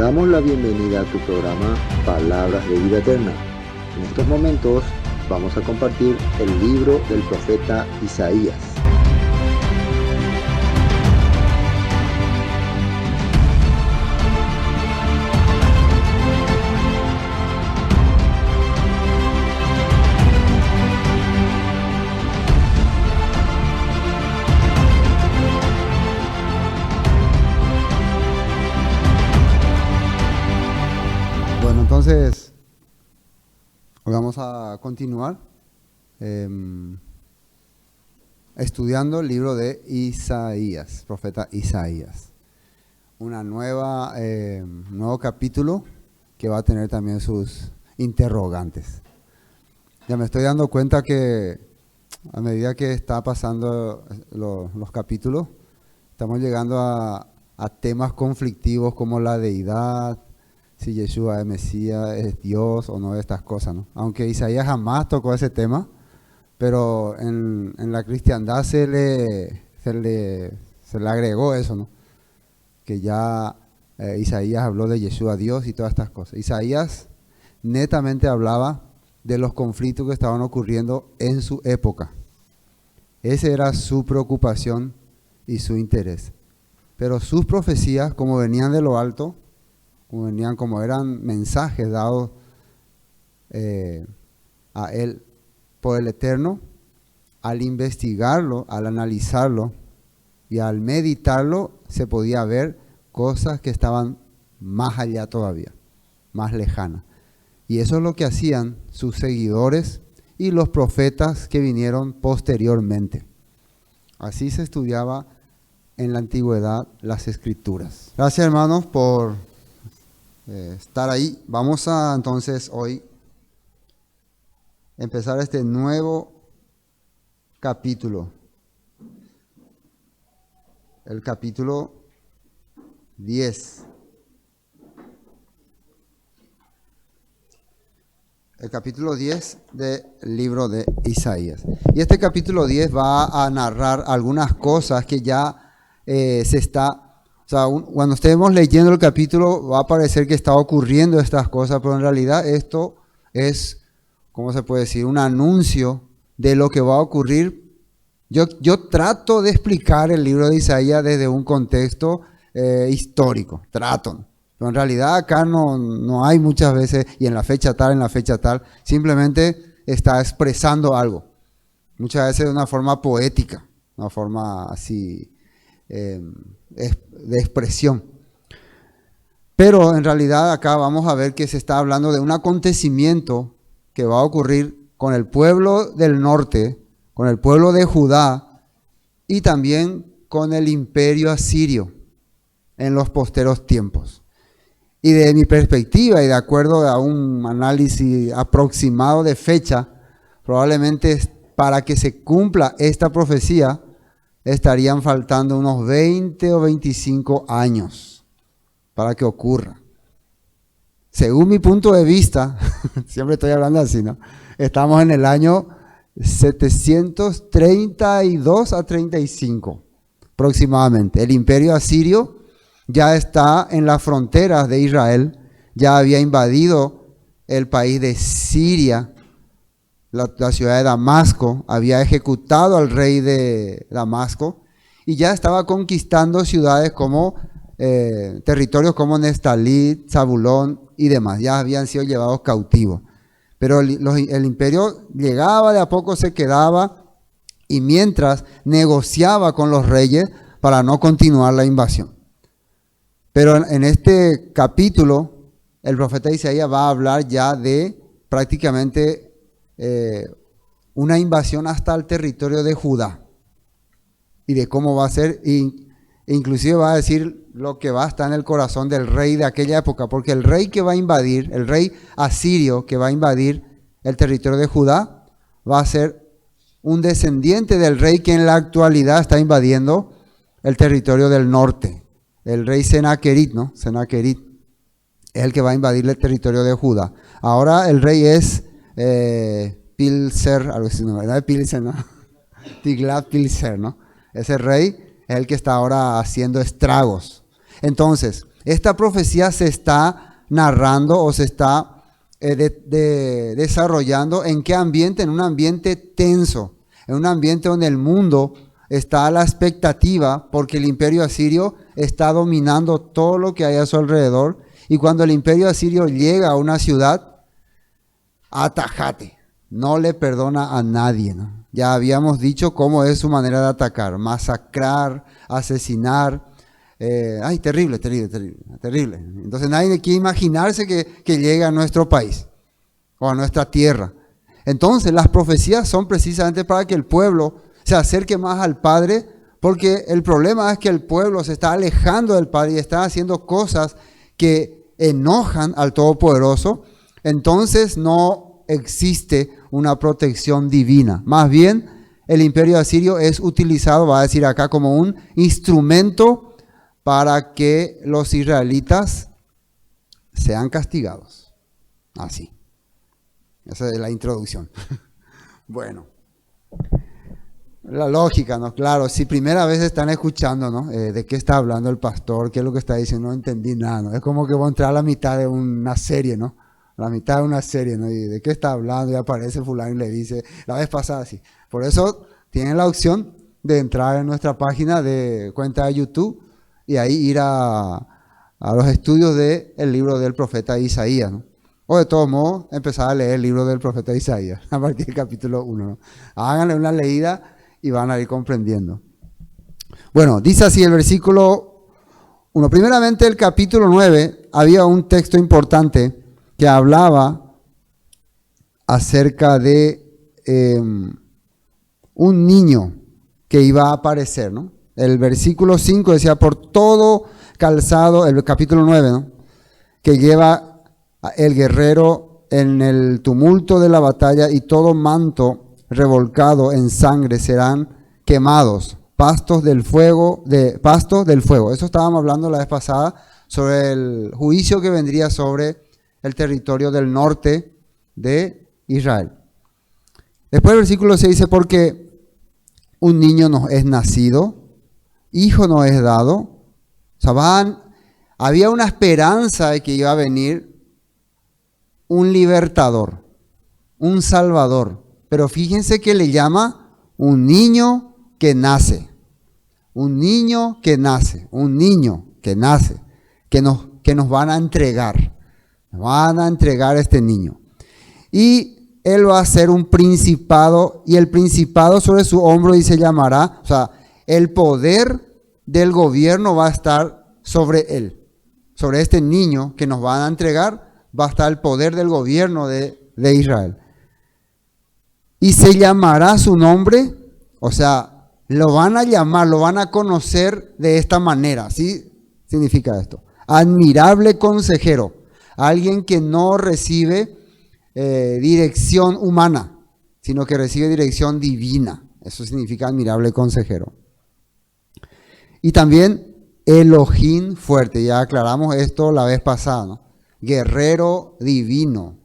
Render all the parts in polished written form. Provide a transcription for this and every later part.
damos la bienvenida a tu programa Palabras de Vida Eterna. En estos momentos vamos a compartir el libro del profeta Isaías. Entonces, hoy vamos a continuar estudiando el libro de Isaías, profeta Isaías. Nuevo capítulo que va a tener también sus interrogantes. Ya me estoy dando cuenta que a medida que está pasando los capítulos, estamos llegando a temas conflictivos como la deidad, si Yeshua es Mesías, es Dios o no, estas cosas, ¿no? Aunque Isaías jamás tocó ese tema, pero en la cristiandad se le agregó eso, ¿no? Que ya Isaías habló de Yeshua, Dios y todas estas cosas. Isaías netamente hablaba de los conflictos que estaban ocurriendo en su época. Esa era su preocupación y su interés. Pero sus profecías, como venían de lo alto, como eran mensajes dados a él por el Eterno, al investigarlo, al analizarlo y al meditarlo, se podía ver cosas que estaban más allá todavía, más lejanas. Y eso es lo que hacían sus seguidores y los profetas que vinieron posteriormente. Así se estudiaba en la antigüedad las Escrituras. Gracias, hermanos, por estar ahí. Vamos a entonces hoy empezar este nuevo capítulo, el capítulo 10. El capítulo 10 del libro de Isaías. Y este capítulo 10 va a narrar algunas cosas que ya cuando estemos leyendo el capítulo va a parecer que está ocurriendo estas cosas, pero en realidad esto es, ¿cómo se puede decir?, un anuncio de lo que va a ocurrir. Yo trato de explicar el libro de Isaías desde un contexto histórico, pero en realidad acá no hay muchas veces, y en la fecha tal, simplemente está expresando algo, muchas veces de una forma poética, una forma así de expresión. Pero en realidad acá vamos a ver que se está hablando de un acontecimiento que va a ocurrir con el pueblo del norte, con el pueblo de Judá y también con el imperio asirio en los posteros tiempos. Y de mi perspectiva y de acuerdo a un análisis aproximado de fecha, probablemente para que se cumpla esta profecía estarían faltando unos 20 o 25 años para que ocurra. Según mi punto de vista, siempre estoy hablando así, ¿no? Estamos en el año 732 a 35 aproximadamente. El imperio asirio ya está en las fronteras de Israel, ya había invadido el país de Siria, la ciudad de Damasco, había ejecutado al rey de Damasco y ya estaba conquistando ciudades como territorios como Neftalí, Zabulón y demás, ya habían sido llevados cautivos. Pero el imperio llegaba, de a poco se quedaba y mientras negociaba con los reyes para no continuar la invasión. Pero en este capítulo el profeta Isaías va a hablar ya de prácticamente una invasión hasta el territorio de Judá y de cómo va a ser, inclusive va a decir lo que va a estar en el corazón del rey de aquella época, porque el rey que va a invadir, el rey asirio que va a invadir el territorio de Judá, va a ser un descendiente del rey que en la actualidad está invadiendo el territorio del norte, el rey Senaquerib, ¿no? Senaquerib es el que va a invadir el territorio de Judá. Ahora el rey es Pilser, algo así, no, ¿verdad? Pilser, ¿no? Tiglat-Pilser, ¿no? Ese rey es el que está ahora haciendo estragos. Entonces, Esta profecía se está narrando o se está desarrollando ¿en qué ambiente? En un ambiente tenso, en un ambiente donde el mundo está a la expectativa porque el imperio asirio está dominando todo lo que hay a su alrededor. Y cuando el imperio asirio llega a una ciudad, atajate, no le perdona a nadie, ¿no? Ya habíamos dicho cómo es su manera de atacar: masacrar, asesinar. Terrible, terrible, terrible, terrible. Entonces nadie quiere imaginarse que llegue a nuestro país o a nuestra tierra. Entonces las profecías son precisamente para que el pueblo se acerque más al Padre, porque el problema es que el pueblo se está alejando del Padre y está haciendo cosas que enojan al Todopoderoso. Entonces no existe una protección divina. Más bien, el imperio asirio es utilizado, va a decir acá, como un instrumento para que los israelitas sean castigados. Así. Esa es la introducción. Bueno. La lógica, ¿no? Claro, si primera vez están escuchando, ¿no? ¿De qué está hablando el pastor? ¿Qué es lo que está diciendo? No entendí nada, ¿no? Es como que voy a entrar a la mitad de una serie, ¿no? La mitad de una serie, ¿no? ¿Y de qué está hablando? Y aparece fulano y le dice, la vez pasada sí. Por eso tienen la opción de entrar en nuestra página de cuenta de YouTube y ahí ir a los estudios del libro del profeta Isaías, ¿no? O de todos modos, empezar a leer el libro del profeta Isaías, a partir del capítulo 1, ¿no? Háganle una leída y van a ir comprendiendo. Bueno, dice así el versículo 1. Primeramente, el capítulo 9, había un texto importante que hablaba acerca de un niño que iba a aparecer, ¿no? El versículo 5 decía: por todo calzado, el capítulo 9, ¿no?, que lleva el guerrero en el tumulto de la batalla, y todo manto revolcado en sangre serán quemados, pastos del fuego. Eso estábamos hablando la vez pasada sobre el juicio que vendría sobre el territorio del norte de Israel. Después el versículo 6 dice: porque un niño nos es nacido, hijo nos es dado. O sea, había una esperanza de que iba a venir un libertador, un salvador. Pero fíjense que le llama un niño que nace. Un niño que nace. Un niño que nace. Que nos van a entregar. Nos van a entregar a este niño. Y él va a ser un principado. Y el principado sobre su hombro, y se llamará. O sea, el poder del gobierno va a estar sobre él. Sobre este niño que nos van a entregar, va a estar el poder del gobierno de Israel. Y se llamará su nombre, o sea, lo van a llamar, lo van a conocer de esta manera. ¿Sí? Significa esto: admirable consejero, alguien que no recibe dirección humana, sino que recibe dirección divina. Eso significa admirable consejero. Y también Elohim fuerte, ya aclaramos esto la vez pasada, ¿no? Guerrero divino,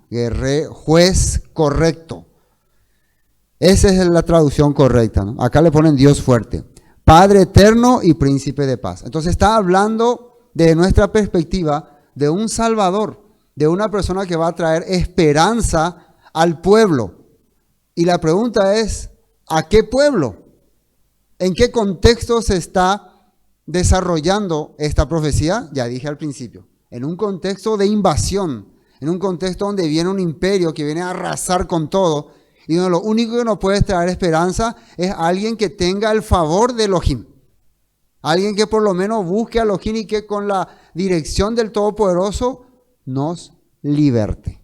juez correcto. Esa es la traducción correcta, ¿no? Acá le ponen Dios fuerte, Padre eterno y príncipe de paz. Entonces está hablando de nuestra perspectiva de un Salvador, de una persona que va a traer esperanza al pueblo. Y la pregunta es: ¿a qué pueblo? ¿En qué contexto se está desarrollando esta profecía? Ya dije al principio, en un contexto de invasión, en un contexto donde viene un imperio que viene a arrasar con todo. Y lo único que nos puede traer esperanza es alguien que tenga el favor de Elohim. Alguien que por lo menos busque a Elohim y que con la dirección del Todopoderoso nos liberte.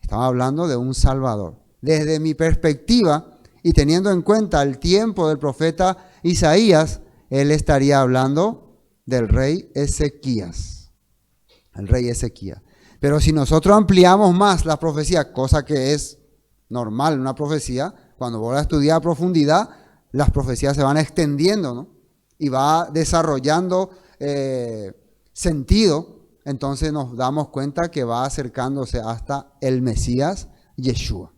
Estamos hablando de un Salvador. Desde mi perspectiva y teniendo en cuenta el tiempo del profeta Isaías, él estaría hablando del rey Ezequías. El rey Ezequías. Pero si nosotros ampliamos más la profecía, cosa que es normal, una profecía, cuando voy a estudiar a profundidad, las profecías se van extendiendo, ¿no? Y va desarrollando sentido. Entonces nos damos cuenta que va acercándose hasta el Mesías, Yeshua.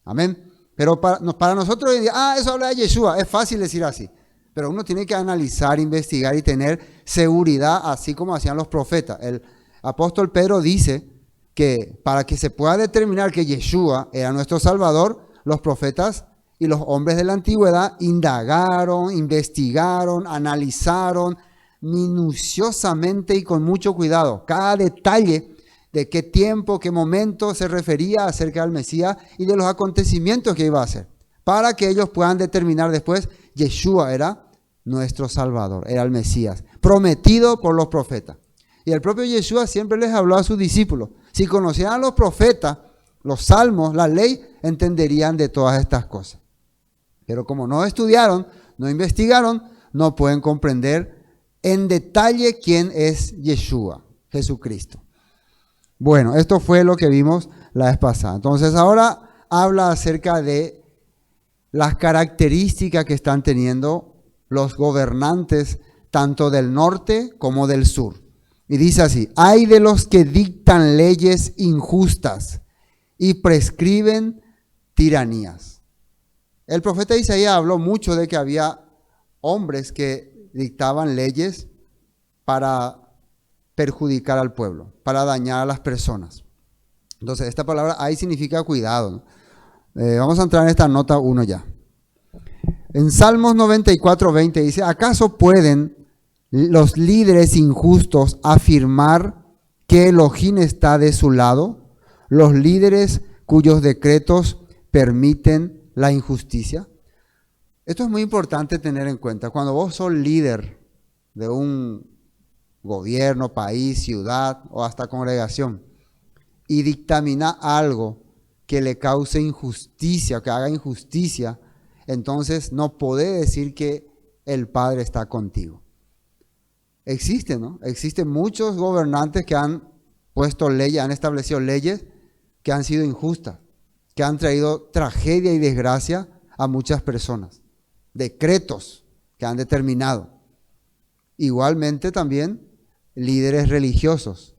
Amén. Pero para nosotros hoy en día, eso habla de Yeshua, es fácil decir así. Pero uno tiene que analizar, investigar y tener seguridad, así como hacían los profetas. El apóstol Pedro dice que para que se pueda determinar que Yeshua era nuestro Salvador, los profetas y los hombres de la antigüedad indagaron, investigaron, analizaron minuciosamente y con mucho cuidado cada detalle de qué tiempo, qué momento se refería acerca del Mesías y de los acontecimientos que iba a hacer, para que ellos puedan determinar después, Yeshua era nuestro Salvador, era el Mesías, prometido por los profetas. Y el propio Yeshua siempre les habló a sus discípulos. Si conocieran a los profetas, los salmos, la ley, entenderían de todas estas cosas. Pero como no estudiaron, no investigaron, no pueden comprender en detalle quién es Yeshua, Jesucristo. Bueno, esto fue lo que vimos la vez pasada. Entonces ahora habla acerca de las características que están teniendo los gobernantes tanto del norte como del sur. Y dice así: hay de los que dictan leyes injustas y prescriben tiranías. El profeta Isaías habló mucho de que había hombres que dictaban leyes para perjudicar al pueblo, para dañar a las personas. Entonces, esta palabra ahí significa cuidado, ¿no? Vamos a entrar en esta nota 1 ya. En Salmos 94:20 dice: ¿acaso pueden los líderes injustos afirmar que Elohim está de su lado? Los líderes cuyos decretos permiten la injusticia. Esto es muy importante tener en cuenta. Cuando vos sos líder de un gobierno, país, ciudad o hasta congregación y dictamina algo que le cause injusticia, que haga injusticia, entonces no podés decir que el Padre está contigo. Existe, ¿no? Existen muchos gobernantes que han puesto leyes, han establecido leyes que han sido injustas, que han traído tragedia y desgracia a muchas personas. Decretos que han determinado. Igualmente también líderes religiosos.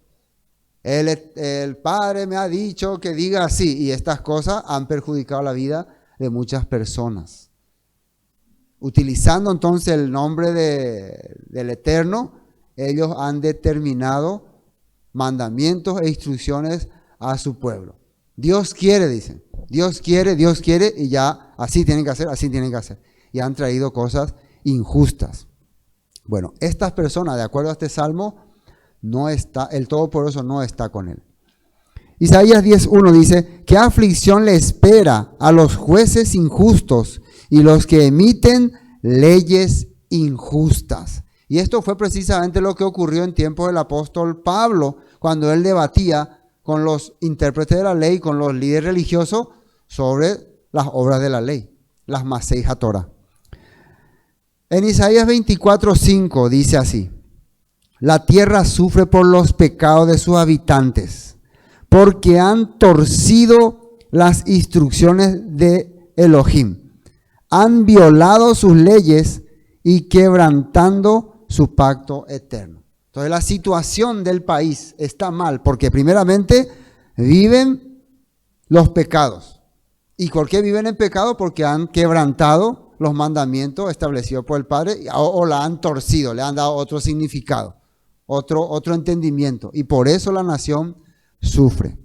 El Padre me ha dicho que diga así, y estas cosas han perjudicado la vida de muchas personas. Utilizando entonces el nombre del Eterno, ellos han determinado mandamientos e instrucciones a su pueblo. Dios quiere, dicen. Dios quiere, y ya así tienen que hacer, así tienen que hacer. Y han traído cosas injustas. Bueno, estas personas, de acuerdo a este salmo, no está, el Todopoderoso no está con él. Isaías 10:1 dice: ¿qué aflicción le espera a los jueces injustos y los que emiten leyes injustas? Y esto fue precisamente lo que ocurrió en tiempos del apóstol Pablo, cuando él debatía con los intérpretes de la ley, con los líderes religiosos, sobre las obras de la ley, las Masei HaTorah. En Isaías 24:5 dice así: la tierra sufre por los pecados de sus habitantes, porque han torcido las instrucciones de Elohim, han violado sus leyes y quebrantando su pacto eterno. Entonces la situación del país está mal, porque primeramente viven los pecados. ¿Y por qué viven en pecado? Porque han quebrantado los mandamientos establecidos por el Padre o la han torcido, le han dado otro significado, otro entendimiento. Y por eso la nación sufre.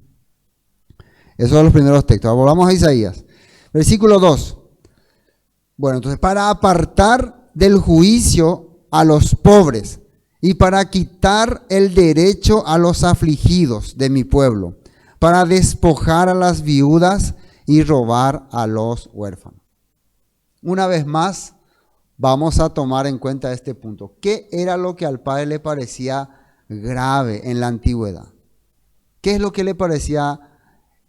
Esos son los primeros textos. Ahora volvamos a Isaías. Versículo 2. Bueno, entonces, para apartar del juicio a los pobres y para quitar el derecho a los afligidos de mi pueblo, para despojar a las viudas y robar a los huérfanos. Una vez más, vamos a tomar en cuenta este punto. ¿Qué era lo que al Padre le parecía grave en la antigüedad? ¿Qué es lo que le parecía?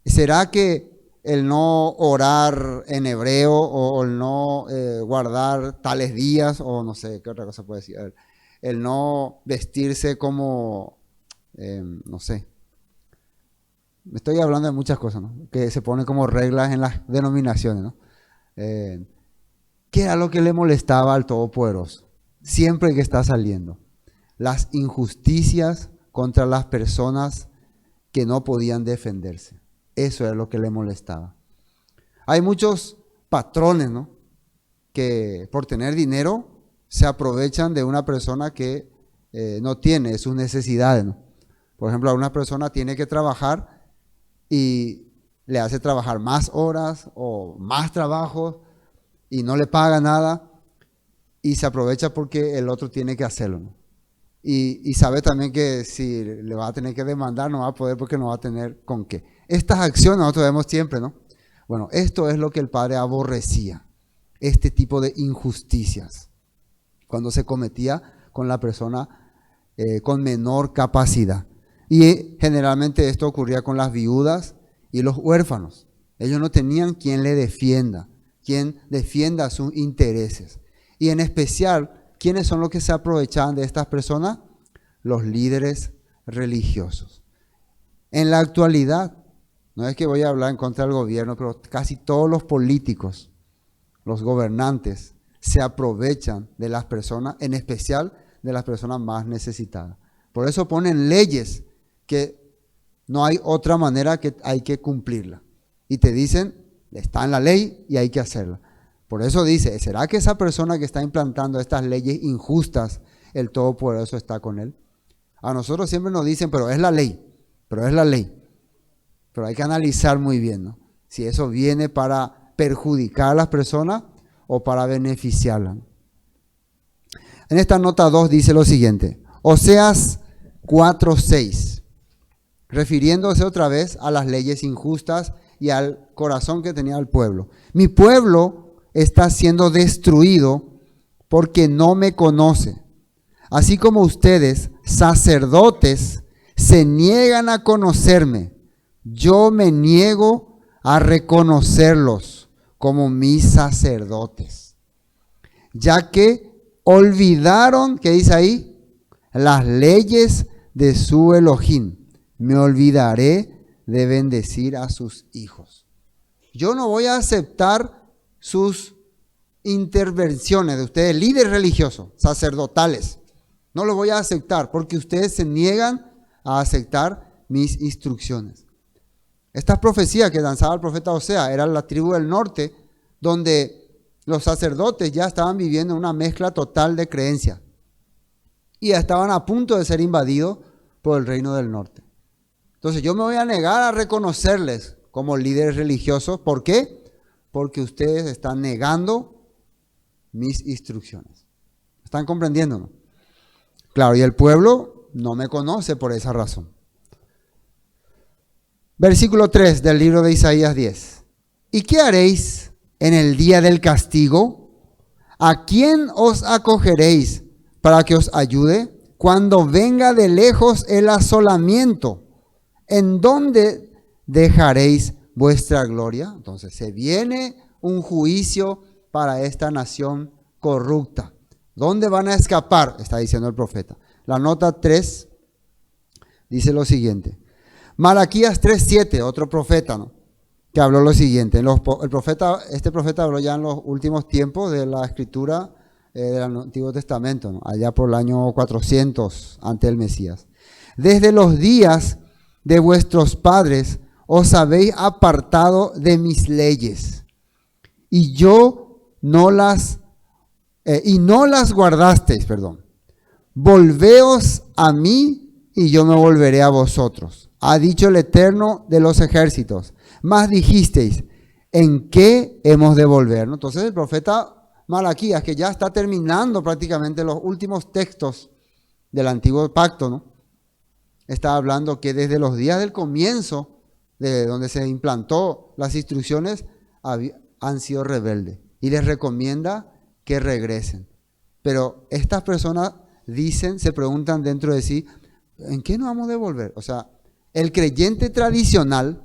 ¿Será que el no orar en hebreo o el no guardar tales días, o no sé, qué otra cosa puede decir? El no vestirse como, no sé. Me estoy hablando de muchas cosas, ¿no? Que se ponen como reglas en las denominaciones, ¿no? ¿Qué era lo que le molestaba al Todopoderoso? Siempre que está saliendo. Las injusticias contra las personas que no podían defenderse. Eso era lo que le molestaba. Hay muchos patrones, ¿no? Que por tener dinero se aprovechan de una persona que no tiene sus necesidades, ¿no? Por ejemplo, alguna persona tiene que trabajar y le hace trabajar más horas o más trabajo y no le paga nada y se aprovecha porque el otro tiene que hacerlo, ¿no? Y sabe también que si le va a tener que demandar no va a poder porque no va a tener con qué. Estas acciones nosotros vemos siempre, ¿no? Bueno, esto es lo que el Padre aborrecía, este tipo de injusticias, cuando se cometía con la persona con menor capacidad. Y generalmente esto ocurría con las viudas y los huérfanos. Ellos no tenían quien le defienda, quien defienda sus intereses. Y en especial, ¿quiénes son los que se aprovechaban de estas personas? Los líderes religiosos. En la actualidad, no es que voy a hablar en contra del gobierno, pero casi todos los políticos, los gobernantes, se aprovechan de las personas, en especial de las personas más necesitadas. Por eso ponen leyes que no hay otra manera, que hay que cumplirla. Y te dicen, está en la ley y hay que hacerla. Por eso dice, ¿será que esa persona que está implantando estas leyes injustas, el Todopoderoso está con él? A nosotros siempre nos dicen, pero es la ley, pero es la ley. Pero hay que analizar muy bien, ¿no? Si eso viene para perjudicar a las personas o para beneficiarlas. En esta nota 2 dice lo siguiente, Oseas 4:6, refiriéndose otra vez a las leyes injustas y al corazón que tenía el pueblo. Mi pueblo está siendo destruido porque no me conoce. Así como ustedes, sacerdotes, se niegan a conocerme, yo me niego a reconocerlos como mis sacerdotes. Ya que olvidaron, ¿qué dice ahí? Las leyes de su Elohim. Me olvidaré de bendecir a sus hijos. Yo no voy a aceptar sus intervenciones de ustedes, líderes religiosos, sacerdotales. No lo voy a aceptar porque ustedes se niegan a aceptar mis instrucciones. Estas profecías que lanzaba el profeta Oseas eran la tribu del norte, donde los sacerdotes ya estaban viviendo una mezcla total de creencias y ya estaban a punto de ser invadidos por el reino del norte. Entonces yo me voy a negar a reconocerles como líderes religiosos. ¿Por qué? Porque ustedes están negando mis instrucciones. ¿Están comprendiendo, no? Claro, y el pueblo no me conoce por esa razón. Versículo 3 del libro de Isaías 10. ¿Y qué haréis en el día del castigo? ¿A quién os acogeréis para que os ayude? Cuando venga de lejos el asolamiento, ¿en dónde dejaréis vuestra gloria? Entonces se viene un juicio para esta nación corrupta. ¿Dónde van a escapar? Está diciendo el profeta. La nota 3 dice lo siguiente. Malaquías 3:7, otro profeta, ¿no?, que habló lo siguiente. Este profeta habló ya en los últimos tiempos de la escritura del Antiguo Testamento, ¿no?, allá por el año 400 ante el Mesías. Desde los días de vuestros padres os habéis apartado de mis leyes y no las guardasteis, Volveos a mí y yo me volveré a vosotros, ha dicho el Eterno de los ejércitos. Mas dijisteis, ¿en qué hemos de volver? ¿No? Entonces el profeta Malaquías, que ya está terminando prácticamente los últimos textos del antiguo pacto, ¿no?, está hablando que desde los días del comienzo, de donde se implantó las instrucciones, han sido rebeldes y les recomienda que regresen. Pero estas personas se preguntan dentro de sí, ¿en qué nos vamos a devolver? O sea, el creyente tradicional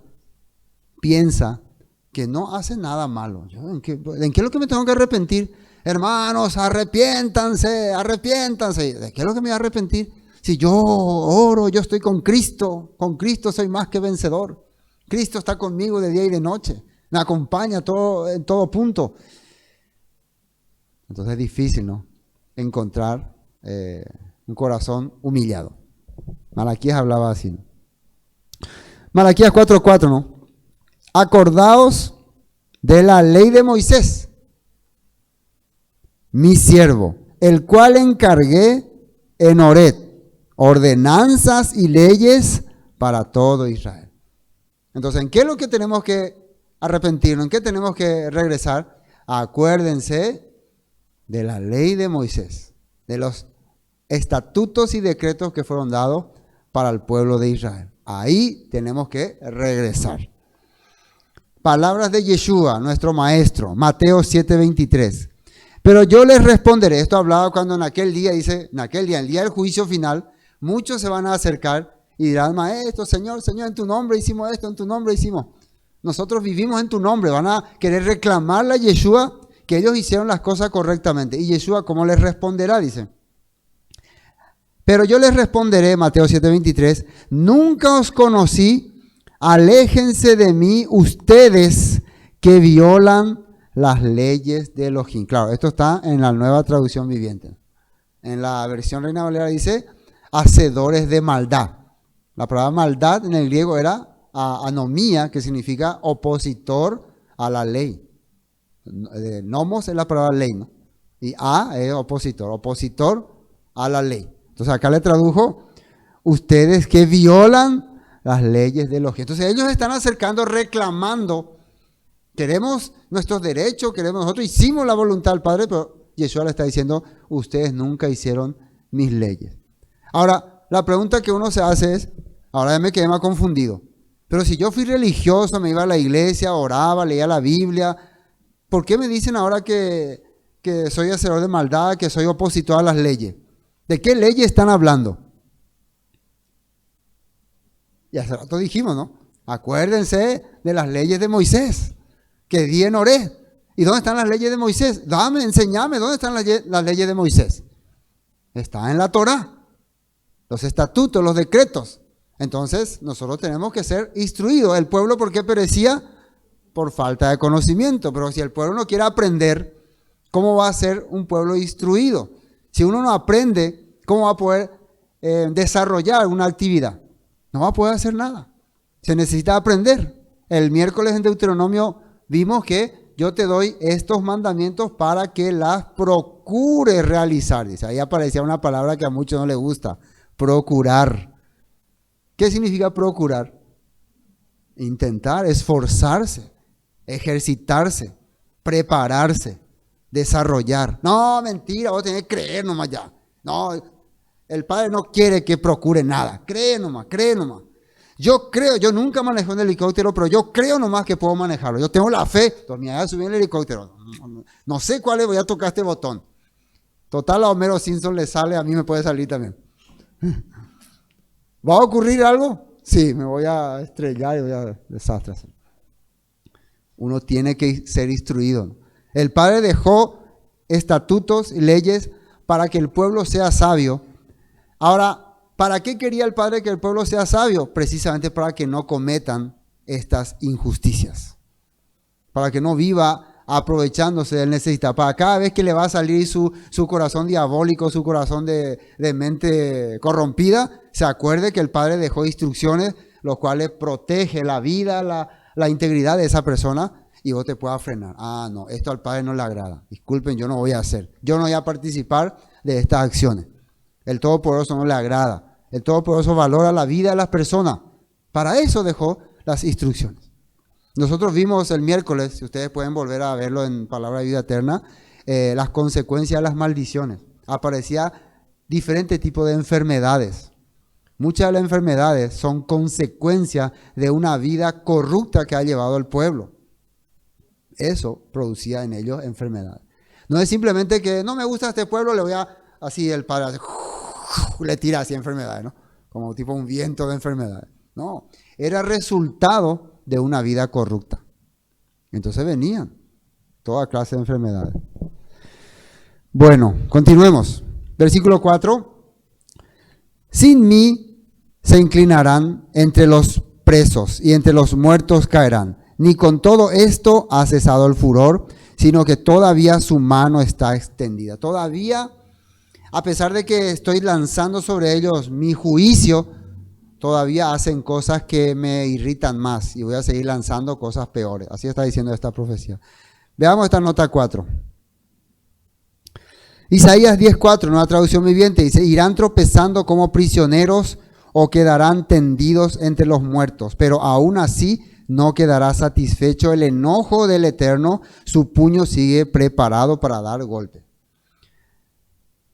piensa que no hace nada malo. ¿En qué es lo que me tengo que arrepentir? Hermanos, arrepiéntanse. ¿De qué es lo que me voy a arrepentir? Si yo oro, yo estoy con Cristo soy más que vencedor. Cristo está conmigo de día y de noche, me acompaña en todo punto. Entonces es difícil, ¿no?, encontrar un corazón humillado. Malaquías hablaba así, ¿no? Malaquías 4:4, ¿no? Acordaos de la ley de Moisés, mi siervo, el cual encargué en Horeb, ordenanzas y leyes para todo Israel. Entonces, ¿en qué es lo que tenemos que arrepentirnos? ¿En qué tenemos que regresar? Acuérdense de la ley de Moisés, de los estatutos y decretos que fueron dados para el pueblo de Israel. Ahí tenemos que regresar. Palabras de Yeshua, nuestro maestro, Mateo 7:23. Pero yo les responderé, esto hablaba cuando en aquel día, dice, en aquel día, el día del juicio final, muchos se van a acercar y dirán, maestro, Señor, Señor, en tu nombre hicimos esto, en tu nombre hicimos. Nosotros vivimos en tu nombre, van a querer reclamarle a Yeshua que ellos hicieron las cosas correctamente. Y Yeshua, ¿cómo les responderá? Dice. Pero yo les responderé, Mateo 7:23, nunca os conocí, aléjense de mí ustedes que violan las leyes de Elohim. Claro, esto está en la Nueva Traducción Viviente. En la versión Reina Valera dice, hacedores de maldad. La palabra maldad en el griego era anomía, que significa opositor a la ley. Nomos es la palabra ley, ¿no? Y es opositor a la ley. Entonces acá le tradujo, ustedes que violan las leyes de Elohim. Entonces ellos están acercando, reclamando, queremos nuestros derechos, nosotros hicimos la voluntad del Padre, pero Yeshua le está diciendo, ustedes nunca hicieron mis leyes. Ahora, la pregunta que uno se hace es, ahora ya me quedé más confundido, pero si yo fui religioso, me iba a la iglesia, oraba, leía la Biblia, ¿por qué me dicen ahora que soy hacedor de maldad, que soy opositor a las leyes? ¿De qué leyes están hablando? Y hace rato dijimos, ¿no? Acuérdense de las leyes de Moisés, que di en Horeb. ¿Y dónde están las leyes de Moisés? Enséñame, ¿dónde están las leyes de Moisés? Está en la Torá, los estatutos, los decretos. Entonces, nosotros tenemos que ser instruidos. El pueblo, ¿por qué perecía? Por falta de conocimiento. Pero si el pueblo no quiere aprender, ¿cómo va a ser un pueblo instruido? Si uno no aprende, ¿cómo va a poder desarrollar una actividad? No va a poder hacer nada. Se necesita aprender. El miércoles en Deuteronomio vimos que yo te doy estos mandamientos para que las procures realizar. Dice, ahí aparecía una palabra que a muchos no les gusta, procurar. ¿Qué significa procurar? Intentar, esforzarse, ejercitarse, prepararse, desarrollar. No, mentira, vos tenés que creer nomás ya. No, el Padre no quiere que procure nada. Cree nomás, cree nomás. Yo creo, yo nunca manejé un helicóptero, pero yo creo nomás que puedo manejarlo. Yo tengo la fe. Entonces, me voy a subir en el helicóptero. No sé cuál es, voy a tocar este botón. Total, a Homero Simpson le sale, a mí me puede salir también. ¿Va a ocurrir algo? Sí, me voy a estrellar y voy a desastre. Uno tiene que ser instruido. El Padre dejó estatutos y leyes para que el pueblo sea sabio. Ahora, ¿para qué quería el Padre que el pueblo sea sabio? Precisamente para que no cometan estas injusticias. Para que no viva aprovechándose del necesitado. Para cada vez que le va a salir su corazón diabólico, su corazón de mente corrompida, se acuerde que el Padre dejó instrucciones, los cuales protege la vida, la integridad de esa persona, y vos te puedas frenar. Ah, no, esto al Padre no le agrada. Disculpen, yo no voy a hacer. Yo no voy a participar de estas acciones. El Todopoderoso no le agrada. El Todopoderoso valora la vida de las personas. Para eso dejó las instrucciones. Nosotros vimos el miércoles, si ustedes pueden volver a verlo en Palabra de Vida Eterna, las consecuencias de las maldiciones. Aparecía diferentes tipos de enfermedades. Muchas de las enfermedades son consecuencias de una vida corrupta que ha llevado el pueblo. Eso producía en ellos enfermedades. No es simplemente que no me gusta este pueblo, le voy a, así el Padre hace, le tira así enfermedades, ¿no? Como tipo un viento de enfermedades. No, era resultado de una vida corrupta. Entonces venían toda clase de enfermedades. Bueno, continuemos. Versículo 4. Sin mí se inclinarán entre los presos y entre los muertos caerán. Ni con todo esto ha cesado el furor, sino que todavía su mano está extendida. Todavía, a pesar de que estoy lanzando sobre ellos mi juicio, todavía hacen cosas que me irritan más y voy a seguir lanzando cosas peores. Así está diciendo esta profecía. Veamos esta nota 4. Isaías 10:4, en una traducción viviente, dice, irán tropezando como prisioneros o quedarán tendidos entre los muertos, pero aún así no quedará satisfecho el enojo del Eterno, su puño sigue preparado para dar golpe.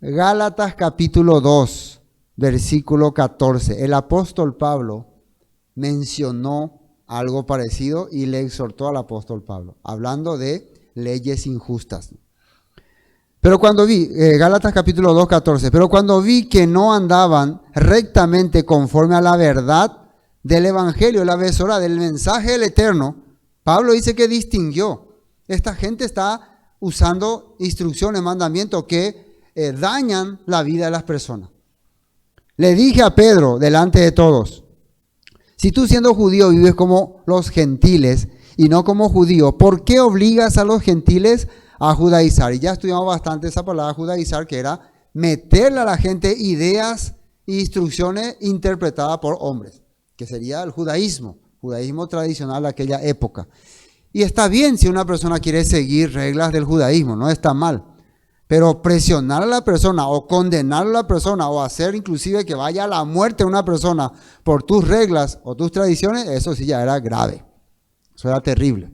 Gálatas capítulo 2, versículo 14. El apóstol Pablo mencionó algo parecido y le exhortó al apóstol Pablo, hablando de leyes injustas. Pero cuando vi, Gálatas capítulo 2, 14, pero cuando vi que no andaban rectamente conforme a la verdad del evangelio, la besora del mensaje del Eterno, Pablo dice que distinguió. Esta gente está usando instrucciones, mandamientos que dañan la vida de las personas. Le dije a Pedro delante de todos, si tú siendo judío vives como los gentiles y no como judío, ¿por qué obligas a los gentiles a judaizar? Y ya estudiamos bastante esa palabra judaizar, que era meterle a la gente ideas e instrucciones interpretadas por hombres, que sería el judaísmo tradicional de aquella época. Y está bien si una persona quiere seguir reglas del judaísmo, no está mal. Pero presionar a la persona o condenar a la persona o hacer inclusive que vaya a la muerte una persona por tus reglas o tus tradiciones, eso sí ya era grave. Eso era terrible.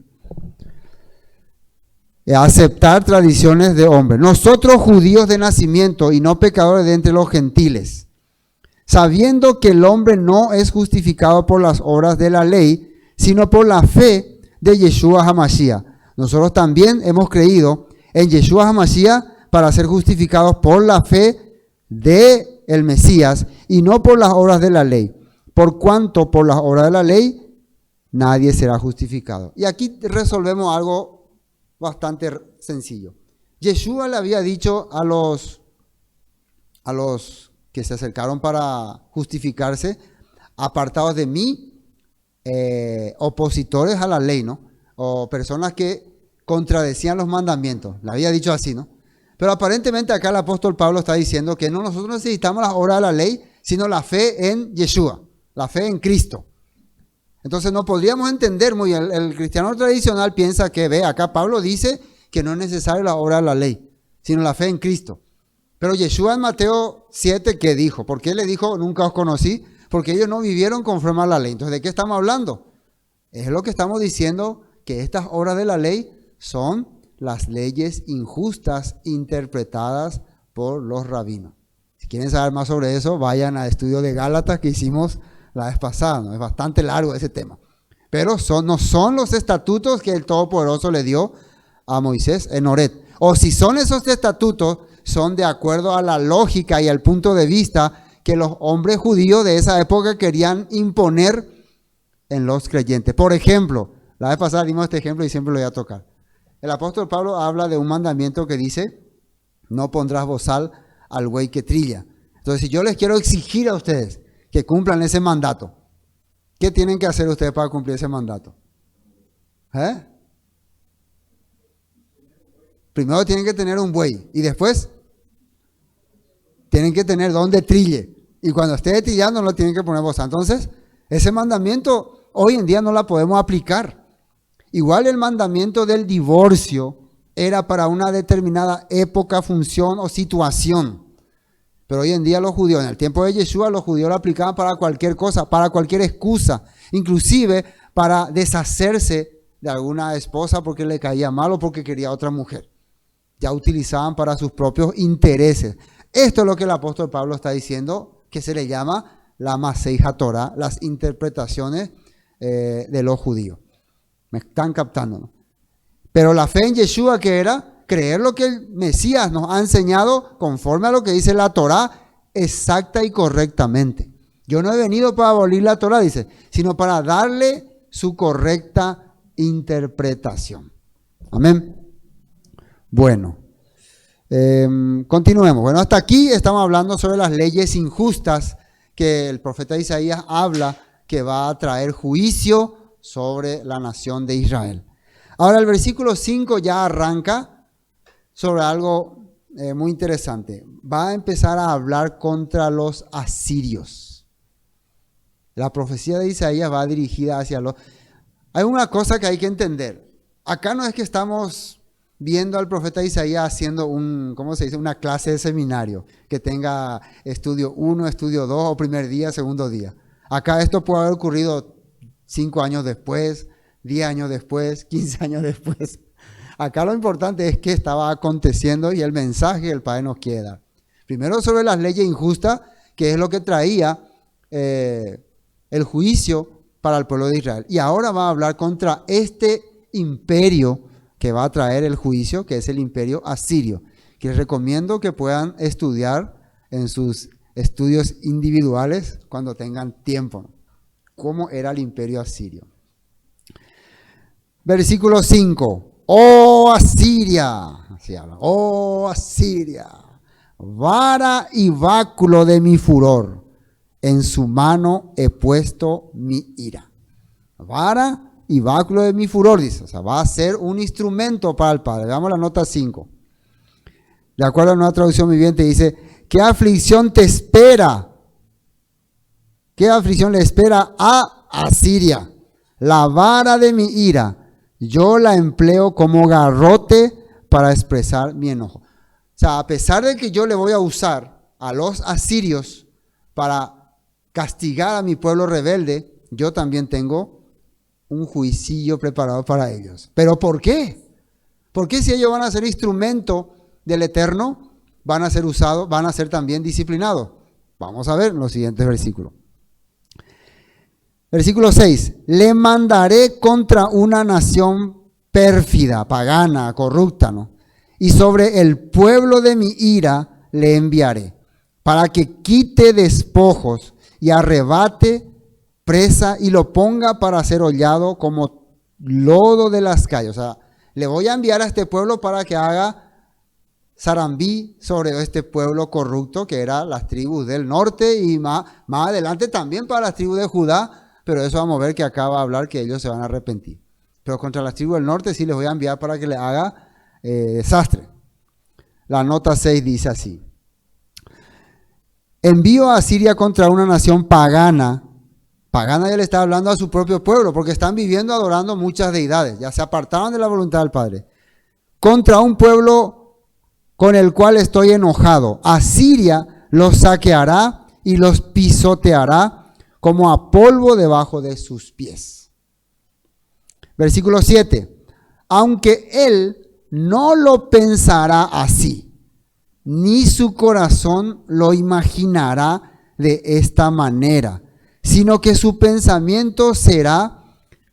Aceptar tradiciones de hombres. Nosotros judíos de nacimiento y no pecadores de entre los gentiles, sabiendo que el hombre no es justificado por las obras de la ley, sino por la fe de Yeshua HaMashiach. Nosotros también hemos creído en Yeshua HaMashiach para ser justificados por la fe de el Mesías y no por las obras de la ley. Por cuanto por las obras de la ley nadie será justificado. Y aquí resolvemos algo bastante sencillo. Yeshua le había dicho a los que se acercaron para justificarse, apartados de mí, opositores a la ley, ¿no? O personas que contradecían los mandamientos. Le había dicho así, ¿no? Pero aparentemente acá el apóstol Pablo está diciendo que no, nosotros necesitamos las obras de la ley, sino la fe en Yeshua, la fe en Cristo. Entonces no podríamos entender muy bien. El cristiano tradicional piensa que, ve, acá Pablo dice que no es necesaria la obra de la ley, sino la fe en Cristo. Pero Yeshua en Mateo 7, ¿qué dijo? ¿Por qué le dijo, nunca os conocí? Porque ellos no vivieron conforme a la ley. Entonces, ¿de qué estamos hablando? Es lo que estamos diciendo, que estas obras de la ley son las leyes injustas interpretadas por los rabinos. Si quieren saber más sobre eso, vayan al estudio de Gálatas que hicimos la vez pasada, ¿no? Es bastante largo ese tema. Pero no son los estatutos que el Todopoderoso le dio a Moisés en Horeb. O si son esos estatutos, son de acuerdo a la lógica y al punto de vista que los hombres judíos de esa época querían imponer en los creyentes. Por ejemplo, la vez pasada dimos este ejemplo y siempre lo voy a tocar. El apóstol Pablo habla de un mandamiento que dice, no pondrás bozal al buey que trilla. Entonces, si yo les quiero exigir a ustedes que cumplan ese mandato, ¿qué tienen que hacer ustedes para cumplir ese mandato? Primero tienen que tener un buey y después tienen que tener donde trille. Y cuando esté trillando no tienen que poner bozal. Entonces, ese mandamiento hoy en día no la podemos aplicar. Igual el mandamiento del divorcio era para una determinada época, función o situación. Pero hoy en día los judíos, en el tiempo de Yeshua, los judíos lo aplicaban para cualquier cosa, para cualquier excusa, inclusive para deshacerse de alguna esposa porque le caía mal o porque quería otra mujer. Ya utilizaban para sus propios intereses. Esto es lo que el apóstol Pablo está diciendo, que se le llama la Maseija Torah, las interpretaciones de los judíos. Me están captando, ¿no? Pero la fe en Yeshua, que era creer lo que el Mesías nos ha enseñado conforme a lo que dice la Torá, exacta y correctamente. Yo no he venido para abolir la Torá, dice, sino para darle su correcta interpretación. Amén. Bueno, continuemos. Bueno, hasta aquí estamos hablando sobre las leyes injustas que el profeta Isaías habla que va a traer juicio sobre la nación de Israel. Ahora el versículo 5 ya arranca sobre algo muy interesante. Va a empezar a hablar contra los asirios. La profecía de Isaías va dirigida hacia los... Hay una cosa que hay que entender. Acá no es que estamos viendo al profeta Isaías haciendo una clase de seminario, que tenga estudio 1, estudio 2 o primer día, segundo día. Acá esto puede haber ocurrido 5 años después, 10 años después, 15 años después. Acá lo importante es qué estaba aconteciendo y el mensaje que el Padre nos quiere dar. Primero sobre las leyes injustas, que es lo que traía el juicio para el pueblo de Israel. Y ahora va a hablar contra este imperio que va a traer el juicio, que es el imperio asirio, que les recomiendo que puedan estudiar en sus estudios individuales cuando tengan tiempo, cómo era el imperio asirio. Versículo 5. ¡Oh Asiria! Así habla. ¡Oh Asiria! Vara y báculo de mi furor, en su mano he puesto mi ira. Vara y báculo de mi furor, dice. O sea, va a ser un instrumento para el Padre. Veamos la nota 5. De acuerdo a una traducción viviente, dice: ¿qué aflicción te espera? ¿Qué aflicción le espera a Asiria? La vara de mi ira, yo la empleo como garrote para expresar mi enojo. O sea, a pesar de que yo le voy a usar a los asirios para castigar a mi pueblo rebelde, yo también tengo un juicio preparado para ellos. ¿Pero por qué? ¿Por qué si ellos van a ser instrumento del Eterno, van a ser usados, van a ser también disciplinados? Vamos a ver en los siguientes versículos. Versículo 6. Le mandaré contra una nación pérfida, pagana, corrupta, ¿no? Y sobre el pueblo de mi ira le enviaré, para que quite despojos y arrebate presa y lo ponga para ser hollado como lodo de las calles. O sea, le voy a enviar a este pueblo para que haga zarambí sobre este pueblo corrupto, que eran las tribus del norte, y más adelante también para las tribus de Judá, pero eso vamos a ver que acá va a hablar que ellos se van a arrepentir. Pero contra las tribus del norte sí les voy a enviar para que le haga desastre. La nota 6 dice así: envío a Asiria contra una nación pagana. Pagana ya le está hablando a su propio pueblo, porque están viviendo adorando muchas deidades, ya se apartaron de la voluntad del Padre. Contra un pueblo con el cual estoy enojado. Asiria los saqueará y los pisoteará como a polvo debajo de sus pies. Versículo 7. Aunque él no lo pensará así, ni su corazón lo imaginará de esta manera, sino que su pensamiento será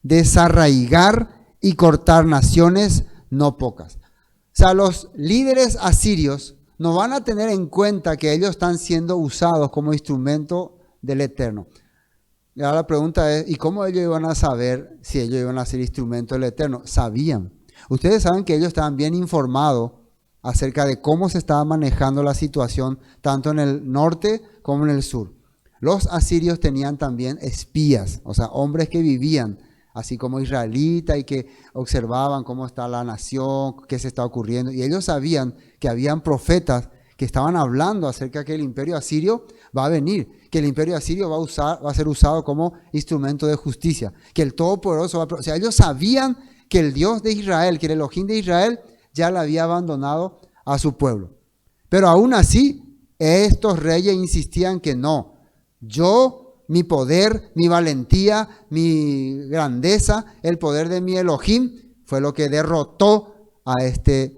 desarraigar y cortar naciones no pocas. O sea, los líderes asirios no van a tener en cuenta que ellos están siendo usados como instrumento del Eterno. Y ahora la pregunta es, ¿y cómo ellos iban a saber si ellos iban a ser instrumento del Eterno? Sabían. Ustedes saben que ellos estaban bien informados acerca de cómo se estaba manejando la situación tanto en el norte como en el sur. Los asirios tenían también espías, o sea, hombres que vivían así como israelitas y que observaban cómo está la nación, qué se está ocurriendo. Y ellos sabían que habían profetas que estaban hablando acerca de que el imperio asirio va a venir, que el imperio asirio va a ser usado como instrumento de justicia, que el Todopoderoso va a... O sea, ellos sabían que el Dios de Israel, que el Elohim de Israel, ya le había abandonado a su pueblo. Pero aún así, estos reyes insistían que no. Mi poder, mi valentía, mi grandeza, el poder de mi Elohim fue lo que derrotó a este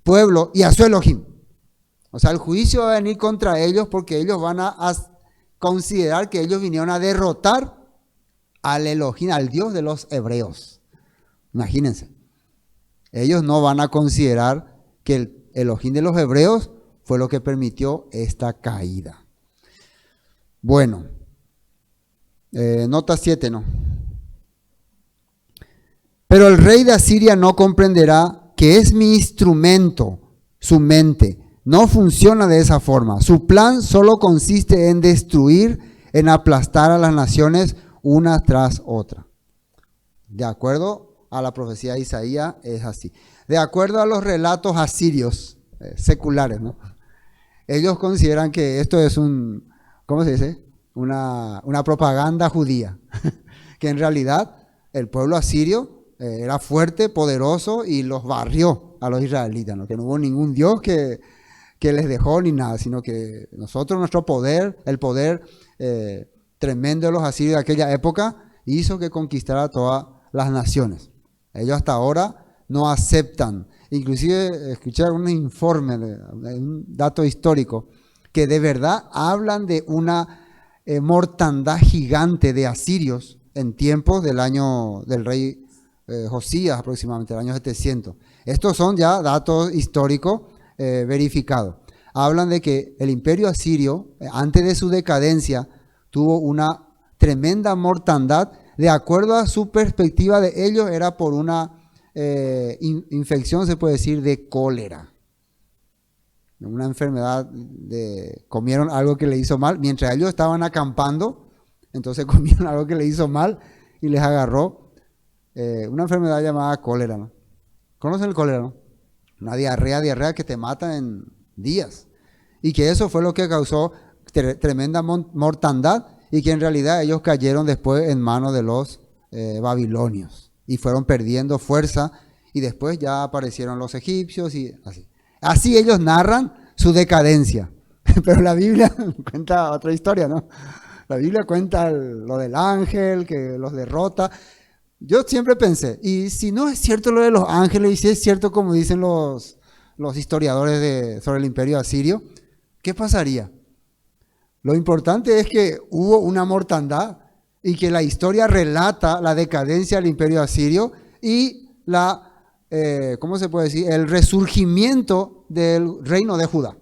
pueblo y a su Elohim. O sea, el juicio va a venir contra ellos porque ellos van a considerar que ellos vinieron a derrotar al Elohim, al Dios de los hebreos. Imagínense. Ellos no van a considerar que el Elohim de los hebreos fue lo que permitió esta caída. Bueno, nota 7, ¿no? Pero el rey de Asiria no comprenderá que es mi instrumento, su mente. No funciona de esa forma. Su plan solo consiste en destruir, en aplastar a las naciones una tras otra. De acuerdo a la profecía de Isaías, es así. De acuerdo a los relatos asirios seculares, ¿no? Ellos consideran que esto es ¿cómo se dice? Una propaganda judía. Que en realidad el pueblo asirio era fuerte, poderoso y los barrió. a los israelitas, ¿no? Que no hubo ningún Dios que les dejó ni nada, sino que nosotros, nuestro poder, el poder tremendo de los asirios de aquella época, hizo que conquistara todas las naciones. Ellos hasta ahora no aceptan. Inclusive escuché un informe, un dato histórico, que de verdad hablan de una mortandad gigante de asirios en tiempos del año del rey Josías, aproximadamente, el año 700. Estos son ya datos históricos verificados. Hablan de que el imperio asirio, antes de su decadencia, tuvo una tremenda mortandad. De acuerdo a su perspectiva de ellos, era por una infección, se puede decir, de cólera. Una enfermedad, comieron algo que le hizo mal. Mientras ellos estaban acampando, entonces comieron algo que le hizo mal y les agarró una enfermedad llamada cólera, ¿no? ¿Conocen el cólera, no? Una diarrea que te mata en días. Y que eso fue lo que causó tremenda mortandad, y que en realidad ellos cayeron después en manos de los babilonios y fueron perdiendo fuerza, y después ya aparecieron los egipcios y así. Así ellos narran su decadencia. Pero la Biblia cuenta otra historia, ¿no? La Biblia cuenta lo del ángel que los derrota. Yo siempre pensé, y si no es cierto lo de los ángeles, y si es cierto como dicen los historiadores sobre el imperio asirio, ¿qué pasaría? Lo importante es que hubo una mortandad y que la historia relata la decadencia del imperio asirio y ¿cómo se puede decir? El resurgimiento del reino de Judá.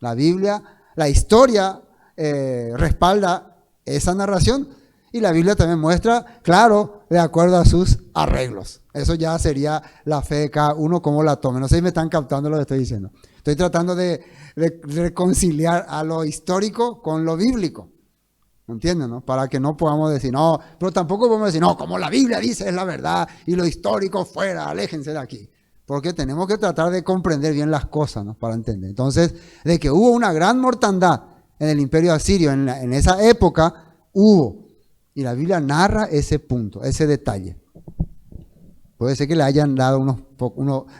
La Biblia, la historia respalda esa narración, y la Biblia también muestra, claro, de acuerdo a sus arreglos. Eso ya sería la fe de cada uno, como la tome. No sé si me están captando lo que estoy diciendo. Estoy tratando de reconciliar a lo histórico con lo bíblico. ¿Entienden, no? Para que no podamos decir, no, pero tampoco podemos decir, no, como la Biblia dice es la verdad y lo histórico fuera, aléjense de aquí. Porque tenemos que tratar de comprender bien las cosas, ¿no? Para entender. Entonces, de que hubo una gran mortandad en el imperio asirio, en esa época, hubo. Y la Biblia narra ese punto, ese detalle. Puede ser que le hayan dado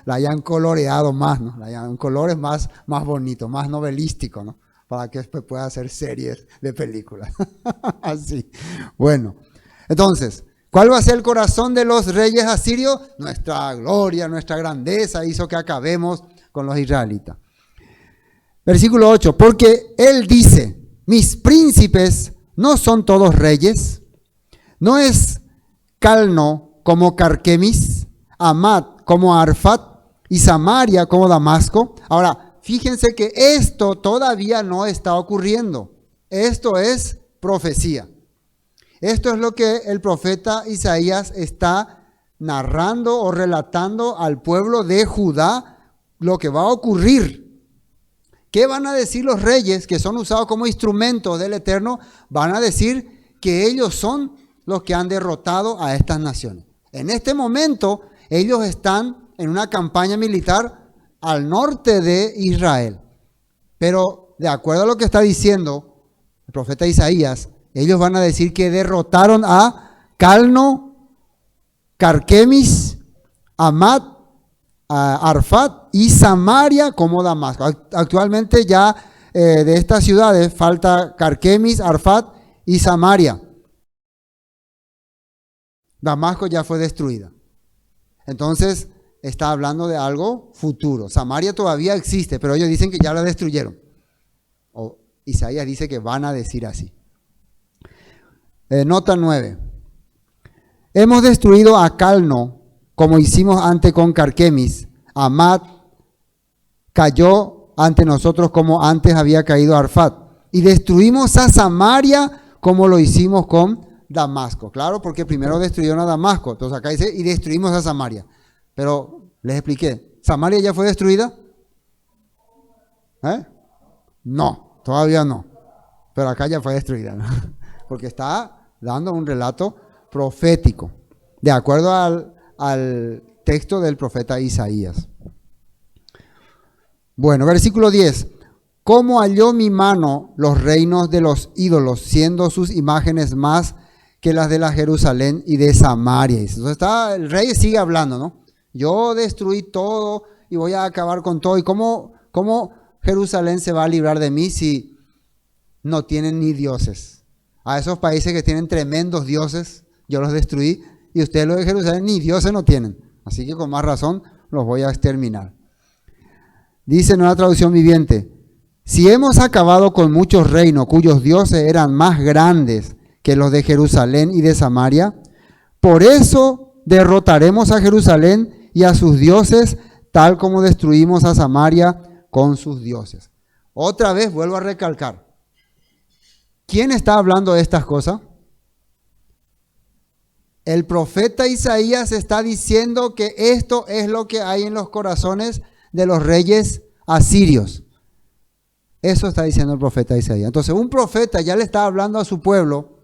la hayan coloreado más, ¿no? Un colores más bonito, más novelístico, ¿no? Para que después pueda hacer series de películas. Así. Bueno, entonces, ¿cuál va a ser el corazón de los reyes asirios? Nuestra gloria, nuestra grandeza hizo que acabemos con los israelitas. Versículo 8, porque él dice, mis príncipes no son todos reyes, no es Calno como Carquemis, Amad como Arfat y Samaria como Damasco. Ahora, fíjense que esto todavía no está ocurriendo. Esto es profecía. Esto es lo que el profeta Isaías está narrando o relatando al pueblo de Judá, lo que va a ocurrir. ¿Qué van a decir los reyes que son usados como instrumentos del Eterno? Van a decir que ellos son los que han derrotado a estas naciones. En este momento, ellos están en una campaña militar al norte de Israel. Pero de acuerdo a lo que está diciendo el profeta Isaías, ellos van a decir que derrotaron a Calno, Carquemis, Amad, Arfat y Samaria como Damasco. Actualmente ya de estas ciudades falta Carquemis, Arfat y Samaria. Damasco ya fue destruida. Entonces está hablando de algo futuro. Samaria todavía existe, pero ellos dicen que ya la destruyeron. O Isaías dice que van a decir así. Nota 9. Hemos destruido a Calno, como hicimos antes con Carquemis. Amad cayó ante nosotros como antes había caído Arfat. Y destruimos a Samaria como lo hicimos con Damasco. Claro, porque primero destruyeron a Damasco. Entonces acá dice, y destruimos a Samaria. Pero les expliqué, ¿Samaria ya fue destruida? No, todavía no. Pero acá ya fue destruida, ¿no? Porque está dando un relato profético, de acuerdo al texto del profeta Isaías. Bueno, versículo 10. ¿Cómo halló mi mano los reinos de los ídolos, siendo sus imágenes más que las de la Jerusalén y de Samaria? Entonces el rey sigue hablando, ¿no? Yo destruí todo y voy a acabar con todo. ¿Y cómo Jerusalén se va a librar de mí si no tienen ni dioses? A esos países que tienen tremendos dioses, yo los destruí, y ustedes los de Jerusalén ni dioses no tienen. Así que con más razón los voy a exterminar. Dice en una traducción viviente: si hemos acabado con muchos reinos cuyos dioses eran más grandes que los de Jerusalén y de Samaria, por eso derrotaremos a Jerusalén y a sus dioses, tal como destruimos a Samaria con sus dioses. Otra vez vuelvo a recalcar. ¿Quién está hablando de estas cosas? El profeta Isaías está diciendo que esto es lo que hay en los corazones de los reyes asirios. Eso está diciendo el profeta Isaías. Entonces, un profeta ya le está hablando a su pueblo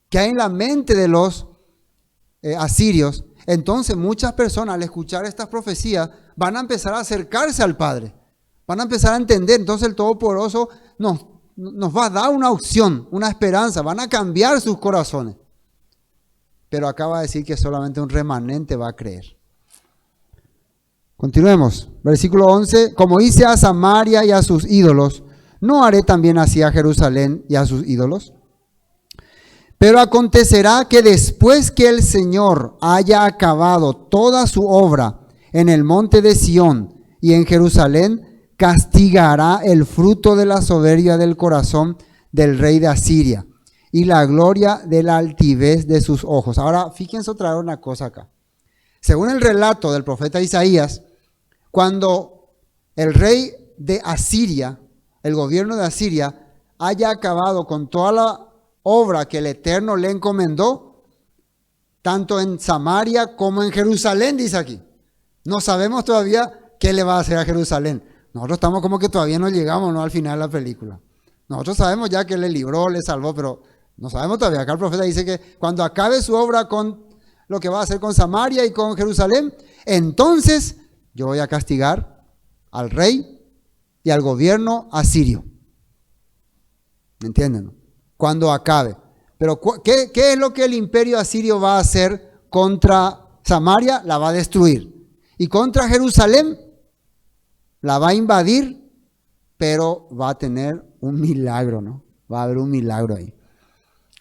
que hay en la mente de los asirios. Entonces, muchas personas al escuchar estas profecías van a empezar a acercarse al Padre. Van a empezar a entender. Entonces, el Todopoderoso nos va a dar una opción, una esperanza. Van a cambiar sus corazones. Pero acaba de decir que solamente un remanente va a creer. Continuemos. Versículo 11. Como hice a Samaria y a sus ídolos, ¿no haré también así a Jerusalén y a sus ídolos? Pero acontecerá que después que el Señor haya acabado toda su obra en el monte de Sión y en Jerusalén, castigará el fruto de la soberbia del corazón del rey de Asiria y la gloria de la altivez de sus ojos. Ahora, fíjense otra vez una cosa acá. Según el relato del profeta Isaías, cuando el rey de Asiria, el gobierno de Asiria, haya acabado con toda la obra que el Eterno le encomendó, tanto en Samaria como en Jerusalén, dice aquí. No sabemos todavía qué le va a hacer a Jerusalén. Nosotros estamos como que todavía no llegamos, ¿no?, al final de la película. Nosotros sabemos ya que le libró, le salvó, pero no sabemos todavía. Acá el profeta dice que cuando acabe su obra con lo que va a hacer con Samaria y con Jerusalén, entonces yo voy a castigar al rey y al gobierno asirio. ¿Me entienden? Cuando acabe. Pero ¿qué es lo que el imperio asirio va a hacer contra Samaria? La va a destruir. Y contra Jerusalén la va a invadir, pero va a tener un milagro, ¿no? Va a haber un milagro ahí.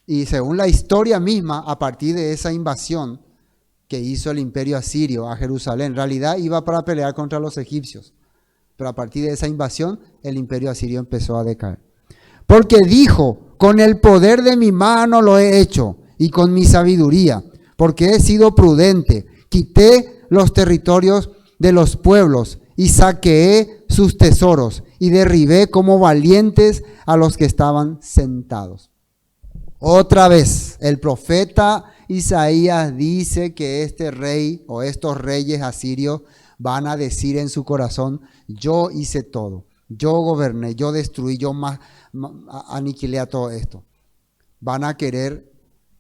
Y según la historia misma, a partir de esa invasión que hizo el imperio asirio a Jerusalén, en realidad iba para pelear contra los egipcios. Pero a partir de esa invasión, el imperio asirio empezó a decaer. Porque dijo: con el poder de mi mano lo he hecho, y con mi sabiduría, porque he sido prudente. Quité los territorios de los pueblos, y saqueé sus tesoros, y derribé como valientes a los que estaban sentados. Otra vez, el profeta Isaías dice que este rey o estos reyes asirios van a decir en su corazón: yo hice todo, yo goberné, yo destruí, yo aniquilé a todo esto. Van a querer,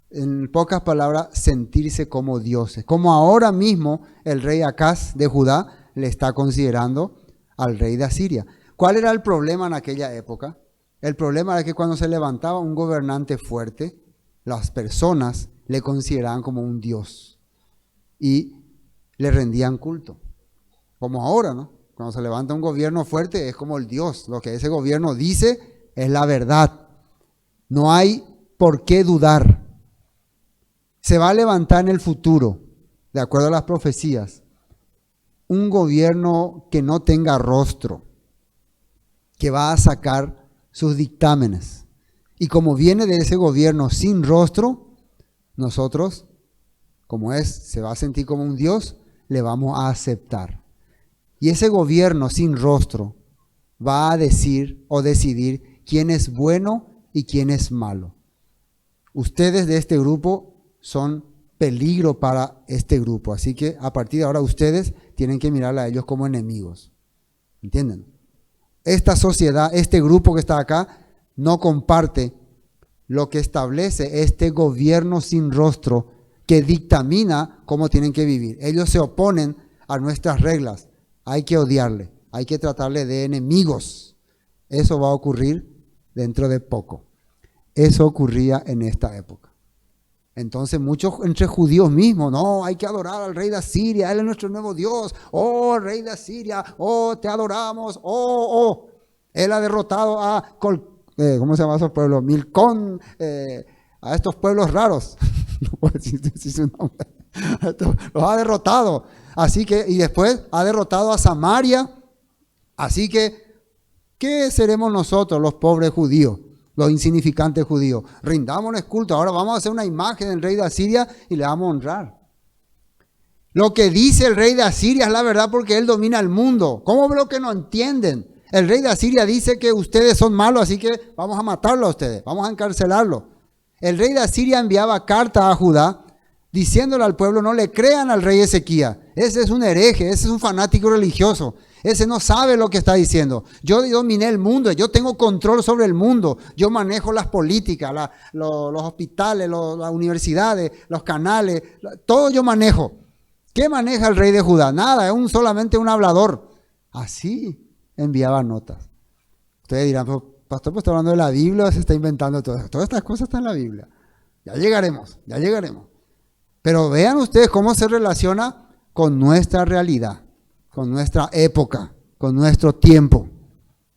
en pocas palabras, sentirse como dioses. Como ahora mismo el rey Acaz de Judá le está considerando al rey de Asiria. ¿Cuál era el problema en aquella época? El problema era que cuando se levantaba un gobernante fuerte, las personas le consideraban como un dios y le rendían culto. Como ahora, ¿no? Cuando se levanta un gobierno fuerte es como el dios. Lo que ese gobierno dice es la verdad. No hay por qué dudar. Se va a levantar en el futuro, de acuerdo a las profecías, un gobierno que no tenga rostro, que va a sacar sus dictámenes. Y como viene de ese gobierno sin rostro, nosotros, como se va a sentir como un dios, le vamos a aceptar. Y ese gobierno sin rostro va a decir o decidir quién es bueno y quién es malo. Ustedes de este grupo son peligro para este grupo. Así que a partir de ahora ustedes tienen que mirarle a ellos como enemigos. ¿Entienden? Esta sociedad, este grupo que está acá, no comparte lo que establece este gobierno sin rostro que dictamina cómo tienen que vivir. Ellos se oponen a nuestras reglas. Hay que odiarle, hay que tratarle de enemigos. Eso va a ocurrir dentro de poco. Eso ocurría en esta época. Entonces muchos entre judíos mismos, no, hay que adorar al rey de Asiria, él es nuestro nuevo Dios, oh rey de Asiria, oh te adoramos, oh, él ha derrotado a, ¿cómo se llama esos pueblos? Milcón, a estos pueblos raros, no puedo decir su nombre, los ha derrotado, así que, y después ha derrotado a Samaria, así que, ¿qué seremos nosotros los pobres judíos? Los insignificantes judíos. Rindámonos culto. Ahora vamos a hacer una imagen del rey de Asiria y le vamos a honrar. Lo que dice el rey de Asiria es la verdad porque él domina el mundo. ¿Cómo veo que no entienden? El rey de Asiria dice que ustedes son malos, así que vamos a matarlo a ustedes. Vamos a encarcelarlo. El rey de Asiria enviaba cartas a Judá diciéndole al pueblo, no le crean al rey Ezequías. Ese es un hereje, ese es un fanático religioso. Ese no sabe lo que está diciendo. Yo dominé el mundo, yo tengo control sobre el mundo. Yo manejo las políticas, los hospitales, las universidades, los canales, todo yo manejo. ¿Qué maneja el rey de Judá? Nada, es solamente un hablador. Así enviaba notas. Ustedes dirán, pastor, pues está hablando de la Biblia, se está inventando todo. Todas estas cosas están en la Biblia. Ya llegaremos. Pero vean ustedes cómo se relaciona con nuestra realidad, con nuestra época, con nuestro tiempo,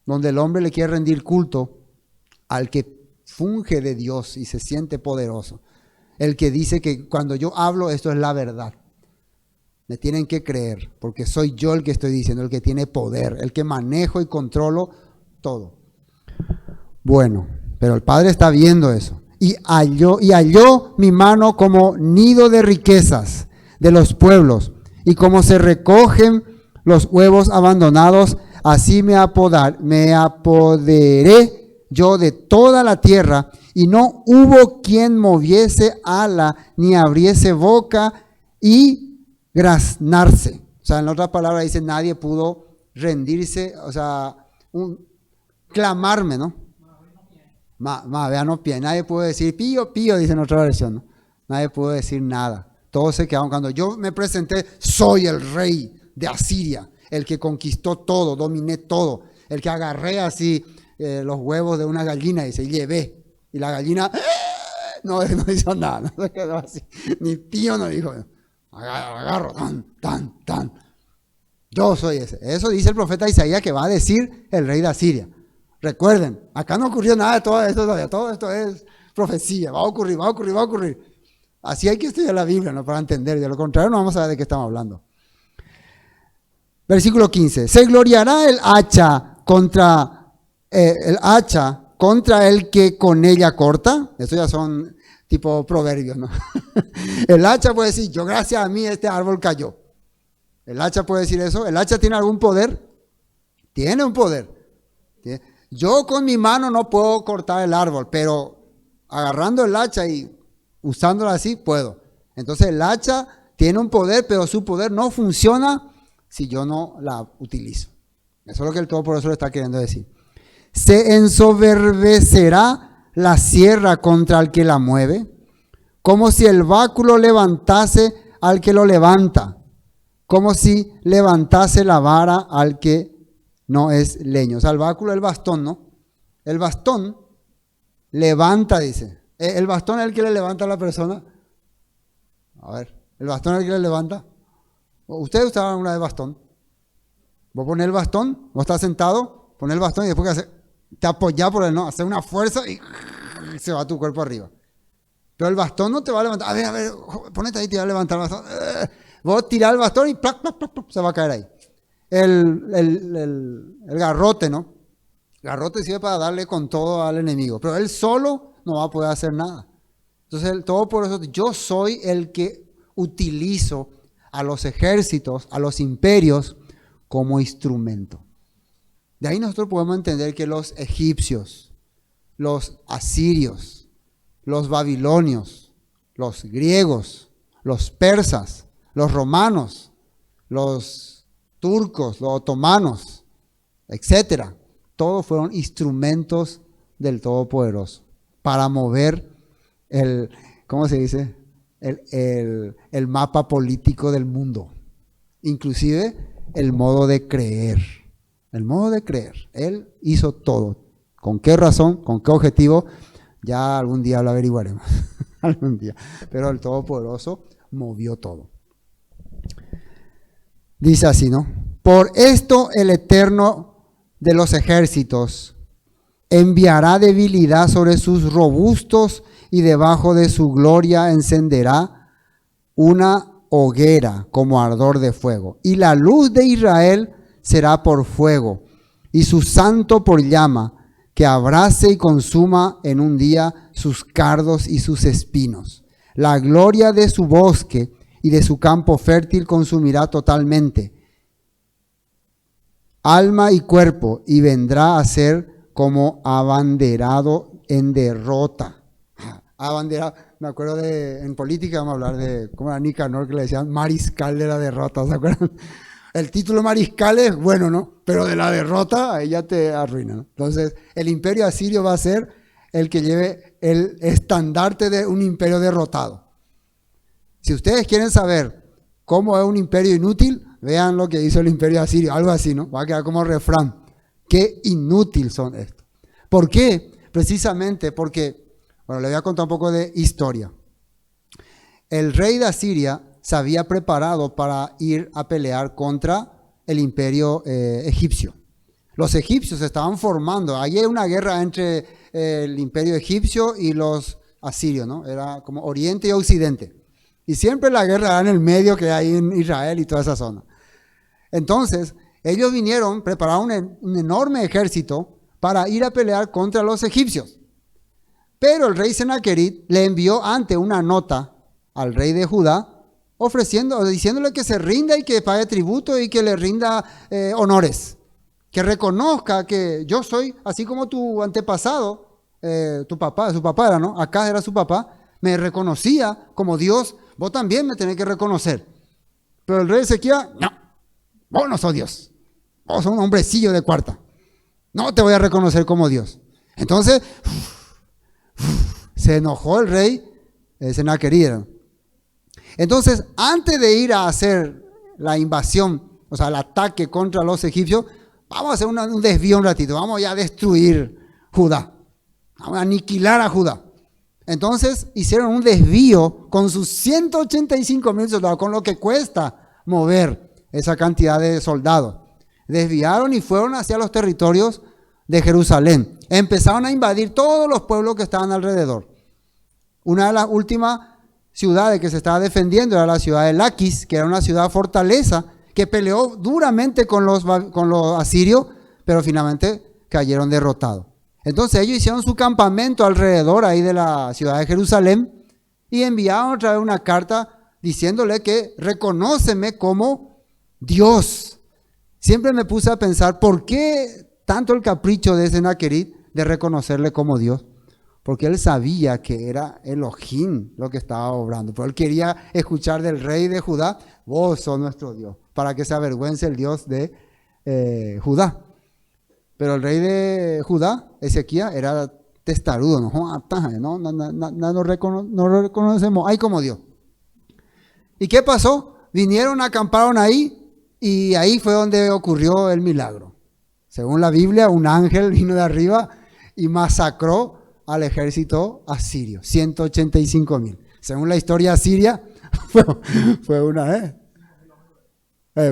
donde el hombre le quiere rendir culto al que funge de Dios y se siente poderoso. El que dice que cuando yo hablo esto es la verdad. Me tienen que creer, porque soy yo el que estoy diciendo, el que tiene poder, el que manejo y controlo todo. Bueno, pero el Padre está viendo eso. Y halló mi mano como nido de riquezas de los pueblos, y como se recogen los huevos abandonados, así me apoderé yo de toda la tierra, y no hubo quien moviese ala, ni abriese boca, y graznarse. O sea, en otras palabras dice, nadie pudo rendirse, o sea, clamarme, ¿no? Vean, no pie. Nadie pudo decir, pío, pío, dice en otra versión, ¿no? Nadie pudo decir nada. Todos se quedaron. Cuando yo me presenté, soy el rey de Asiria, el que conquistó todo, dominé todo, el que agarré así los huevos de una gallina, dice, y llevé. Y la gallina no hizo nada, no se quedó así. Ni pío no dijo. Agarro, tan. Yo soy ese. Eso dice el profeta Isaías que va a decir el rey de Asiria. Recuerden, acá no ocurrió nada de todo esto todavía. Todo esto es profecía. Va a ocurrir. Así hay que estudiar la Biblia, ¿no? Para entender. De lo contrario, no vamos a ver de qué estamos hablando. Versículo 15. Se gloriará el hacha contra el que con ella corta. Eso ya son tipo proverbios, ¿no? El hacha puede decir, yo gracias a mí este árbol cayó. El hacha puede decir eso. ¿El hacha tiene algún poder? Tiene un poder. Yo con mi mano no puedo cortar el árbol, pero agarrando el hacha y usándola así, puedo. Entonces el hacha tiene un poder, pero su poder no funciona si yo no la utilizo. Eso es lo que el Todopoderoso le está queriendo decir. Se ensoberbecerá la sierra contra el que la mueve, como si el báculo levantase al que lo levanta, como si levantase la vara al que no es leño. O sea, el báculo es el bastón, ¿no? El bastón levanta, dice. ¿El bastón es el que le levanta a la persona? A ver, ¿el bastón es el que le levanta? ¿Ustedes usaban una de bastón? Vos pones el bastón, vos estás sentado, pones el bastón y después te apoyás por él, ¿no? Hacer una fuerza y se va tu cuerpo arriba. Pero el bastón no te va a levantar. A ver, ponete ahí, te va a levantar el bastón. Vos tirás el bastón y ¡plac! Se va a caer ahí. El garrote, ¿no? El garrote sirve para darle con todo al enemigo, pero él solo no va a poder hacer nada. Entonces, todo por eso, yo soy el que utilizo a los ejércitos, a los imperios, como instrumento. De ahí nosotros podemos entender que los egipcios, los asirios, los babilonios, los griegos, los persas, los romanos, los turcos, los otomanos, etcétera, todos fueron instrumentos del Todopoderoso para mover ¿cómo se dice? El mapa político del mundo, inclusive el modo de creer. El modo de creer. Él hizo todo. ¿Con qué razón? ¿Con qué objetivo? Ya algún día lo averiguaremos. algún día. Pero el Todopoderoso movió todo. Dice así, ¿no? Por esto el Eterno de los ejércitos enviará debilidad sobre sus robustos y debajo de su gloria encenderá una hoguera como ardor de fuego. Y la luz de Israel será por fuego y su santo por llama, que abrace y consuma en un día sus cardos y sus espinos. La gloria de su bosque y de su campo fértil consumirá totalmente alma y cuerpo, y vendrá a ser como abanderado en derrota. Abanderado, me acuerdo en política vamos a hablar de, ¿cómo era Nicanor que le decían? Mariscal de la derrota, ¿se acuerdan? El título mariscal es bueno, ¿no? Pero de la derrota, ahí ya te arruina, ¿no? Entonces, el imperio asirio va a ser el que lleve el estandarte de un imperio derrotado. Si ustedes quieren saber cómo es un imperio inútil, vean lo que hizo el imperio asirio, algo así, ¿no? Va a quedar como refrán. Qué inútil son estos. ¿Por qué? Precisamente porque, bueno, le voy a contar un poco de historia. El rey de Asiria se había preparado para ir a pelear contra el imperio egipcio. Los egipcios se estaban formando. Ahí hay una guerra entre el imperio egipcio y los asirios, ¿no? Era como Oriente y Occidente. Y siempre la guerra era en el medio que hay en Israel y toda esa zona. Entonces, ellos vinieron, prepararon un enorme ejército para ir a pelear contra los egipcios. Pero el rey Senaquerib le envió antes una nota al rey de Judá, diciéndole que se rinda y que pague tributo y que le rinda honores. Que reconozca que yo soy, así como tu antepasado, su papá era, ¿no? Acá era su papá, me reconocía como Dios, vos también me tenés que reconocer. Pero el rey Ezequías, no, vos no sos Dios, vos sos un hombrecillo de cuarta, no te voy a reconocer como Dios. Entonces, se enojó el rey Senaquerib. Entonces, antes de ir a hacer la invasión, o sea, el ataque contra los egipcios, vamos a hacer un desvío un ratito, vamos ya a destruir Judá, vamos a aniquilar a Judá. Entonces hicieron un desvío con sus 185,000 soldados, con lo que cuesta mover esa cantidad de soldados. Desviaron y fueron hacia los territorios de Jerusalén. Empezaron a invadir todos los pueblos que estaban alrededor. Una de las últimas ciudades que se estaba defendiendo era la ciudad de Laquis, que era una ciudad fortaleza, que peleó duramente con los asirios, pero finalmente cayeron derrotados. Entonces ellos hicieron su campamento alrededor ahí de la ciudad de Jerusalén y enviaron otra vez una carta diciéndole que reconóceme como Dios. Siempre me puse a pensar, ¿por qué tanto el capricho de Senaquerib de reconocerle como Dios? Porque él sabía que era Elohim lo que estaba obrando, pero él quería escuchar del rey de Judá, vos sos nuestro Dios, para que se avergüence el Dios de Judá. Pero el rey de Judá, Ezequías, era testarudo, no lo reconocemos, hay como Dios. ¿Y qué pasó? Vinieron, acamparon ahí y ahí fue donde ocurrió el milagro. Según la Biblia, un ángel vino de arriba y masacró al ejército asirio, 185,000. Según la historia asiria, fue una,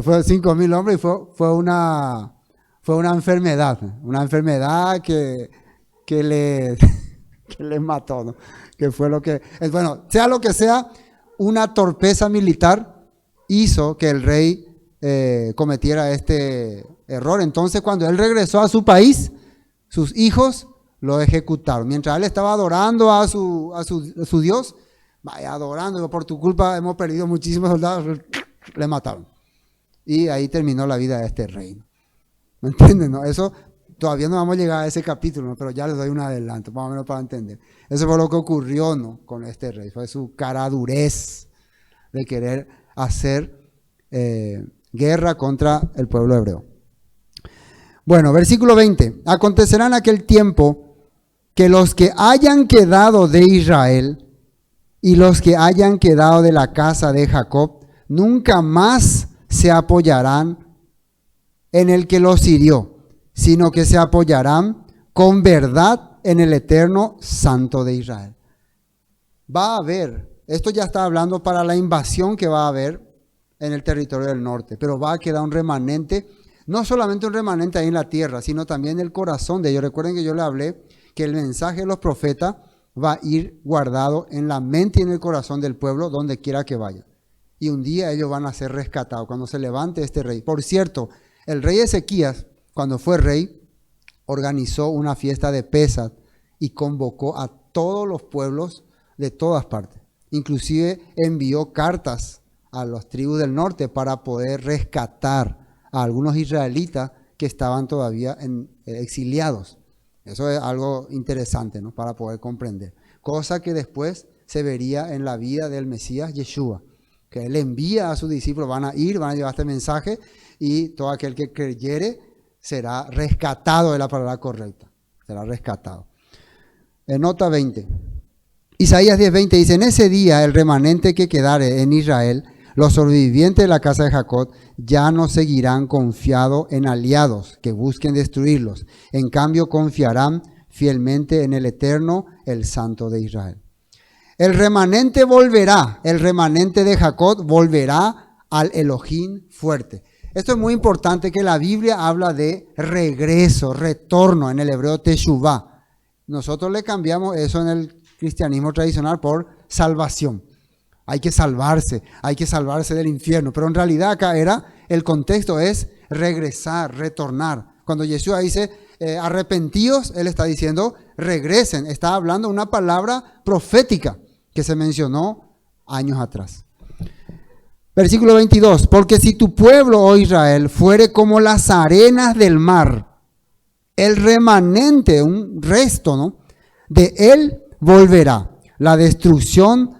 fue 5,000 hombres y fue una enfermedad que le mató, ¿no? Que fue lo que, bueno, sea lo que sea, una torpeza militar hizo que el rey cometiera este error. Entonces, cuando él regresó a su país, sus hijos lo ejecutaron. Mientras él estaba adorando a su Dios, vaya adorando, por tu culpa hemos perdido muchísimos soldados, le mataron. Y ahí terminó la vida de este rey. ¿Me entienden? ¿No? Eso todavía no vamos a llegar a ese capítulo, ¿no? Pero ya les doy un adelanto, más o menos para entender. Eso fue lo que ocurrió, ¿no? Con este rey. Fue su caradurez de querer hacer guerra contra el pueblo hebreo. Bueno, versículo 20. Acontecerá en aquel tiempo que los que hayan quedado de Israel y los que hayan quedado de la casa de Jacob nunca más se apoyarán en el que los hirió, sino que se apoyarán con verdad en el eterno Santo de Israel. va a haber, esto ya está hablando para la invasión que va a haber en el territorio del norte, pero va a quedar un remanente, no solamente un remanente ahí en la tierra, sino también en el corazón de ellos. Recuerden que yo le hablé que el mensaje de los profetas va a ir guardado en la mente y en el corazón del pueblo donde quiera que vaya. Y un día ellos van a ser rescatados cuando se levante este rey. Por cierto, el rey Ezequías, cuando fue rey, organizó una fiesta de Pesach y convocó a todos los pueblos de todas partes. Inclusive envió cartas a las tribus del norte para poder rescatar a algunos israelitas que estaban todavía exiliados. Eso es algo interesante, ¿no? Para poder comprender. Cosa que después se vería en la vida del Mesías Yeshua, que él envía a sus discípulos, van a llevar este mensaje y todo aquel que creyere será rescatado, de la palabra correcta, será rescatado. En nota 20, Isaías 10:20 dice: en ese día el remanente que quedare en Israel, los sobrevivientes de la casa de Jacob, ya no seguirán confiados en aliados que busquen destruirlos. En cambio, confiarán fielmente en el Eterno, el Santo de Israel. El remanente volverá, el remanente de Jacob volverá al Elohim fuerte. Esto es muy importante, que la Biblia habla de regreso, retorno, en el hebreo teshuvah. Nosotros le cambiamos eso en el cristianismo tradicional por salvación. Hay que salvarse del infierno. Pero en realidad acá el contexto es regresar, retornar. Cuando Yeshua dice arrepentíos, él está diciendo regresen. Está hablando una palabra profética que se mencionó años atrás. Versículo 22. Porque si tu pueblo, oh Israel, fuere como las arenas del mar, el remanente, un resto, ¿no?, de él volverá. La destrucción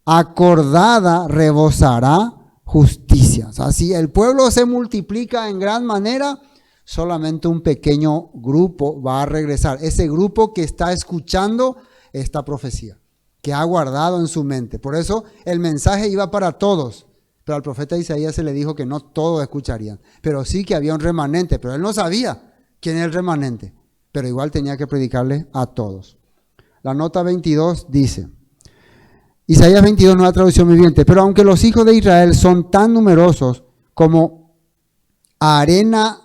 acordada rebosará justicia. O sea, si el pueblo se multiplica en gran manera, solamente un pequeño grupo va a regresar. Ese grupo que está escuchando esta profecía, que ha guardado en su mente. Por eso el mensaje iba para todos, pero al profeta Isaías se le dijo que no todos escucharían, pero sí que había un remanente, pero él no sabía quién es el remanente, pero igual tenía que predicarle a todos. La nota 22 dice, Isaías 22, nueva traducción viviente: pero aunque los hijos de Israel son tan numerosos como arena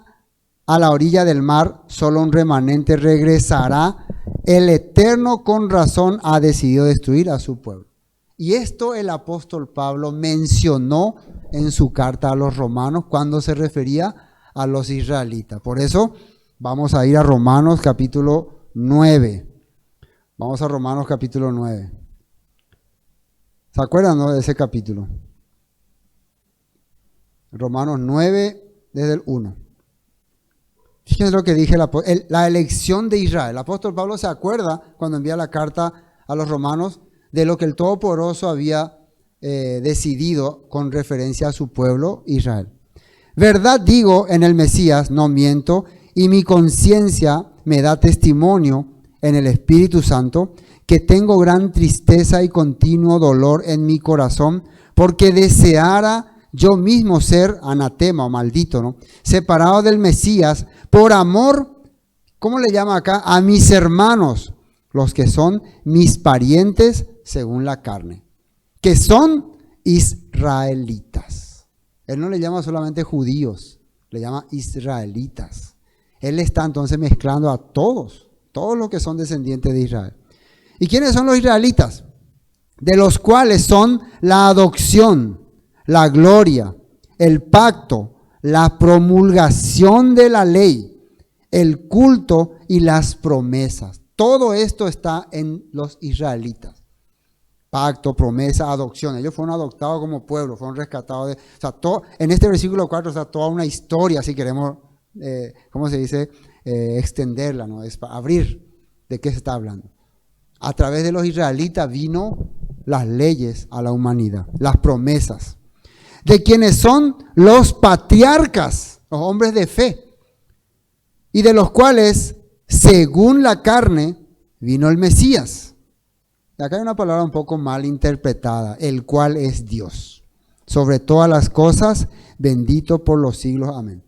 a la orilla del mar, solo un remanente regresará. El Eterno con razón ha decidido destruir a su pueblo. Y esto el apóstol Pablo mencionó en su carta a los romanos cuando se refería a los israelitas. Por eso vamos a ir a Romanos capítulo 9. Vamos a Romanos capítulo 9. ¿Se acuerdan, no, de ese capítulo? Romanos 9, desde el 1. Fíjense lo que dije, la elección de Israel. El apóstol Pablo se acuerda cuando envía la carta a los romanos de lo que el Todopoderoso había decidido con referencia a su pueblo Israel. Verdad digo en el Mesías, no miento, y mi conciencia me da testimonio en el Espíritu Santo, que tengo gran tristeza y continuo dolor en mi corazón, porque deseara yo mismo ser anatema o maldito, ¿no?, separado del Mesías, por amor, ¿cómo le llama acá? A mis hermanos, los que son mis parientes según la carne, que son israelitas. Él no le llama solamente judíos, le llama israelitas. Él está entonces mezclando a todos los que son descendientes de Israel. ¿Y quiénes son los israelitas? De los cuales son la adopción, la gloria, el pacto, la promulgación de la ley, el culto y las promesas. Todo esto está en los israelitas. Pacto, promesa, adopción. Ellos fueron adoptados como pueblo, fueron rescatados. En este versículo 4 está toda una historia, si queremos, ¿cómo se dice? Extenderla, ¿no? Es para abrir de qué se está hablando. A través de los israelitas vino las leyes a la humanidad, las promesas, de quienes son los patriarcas, los hombres de fe, y de los cuales, según la carne, vino el Mesías. Y acá hay una palabra un poco mal interpretada, el cual es Dios, sobre todas las cosas, bendito por los siglos, amén.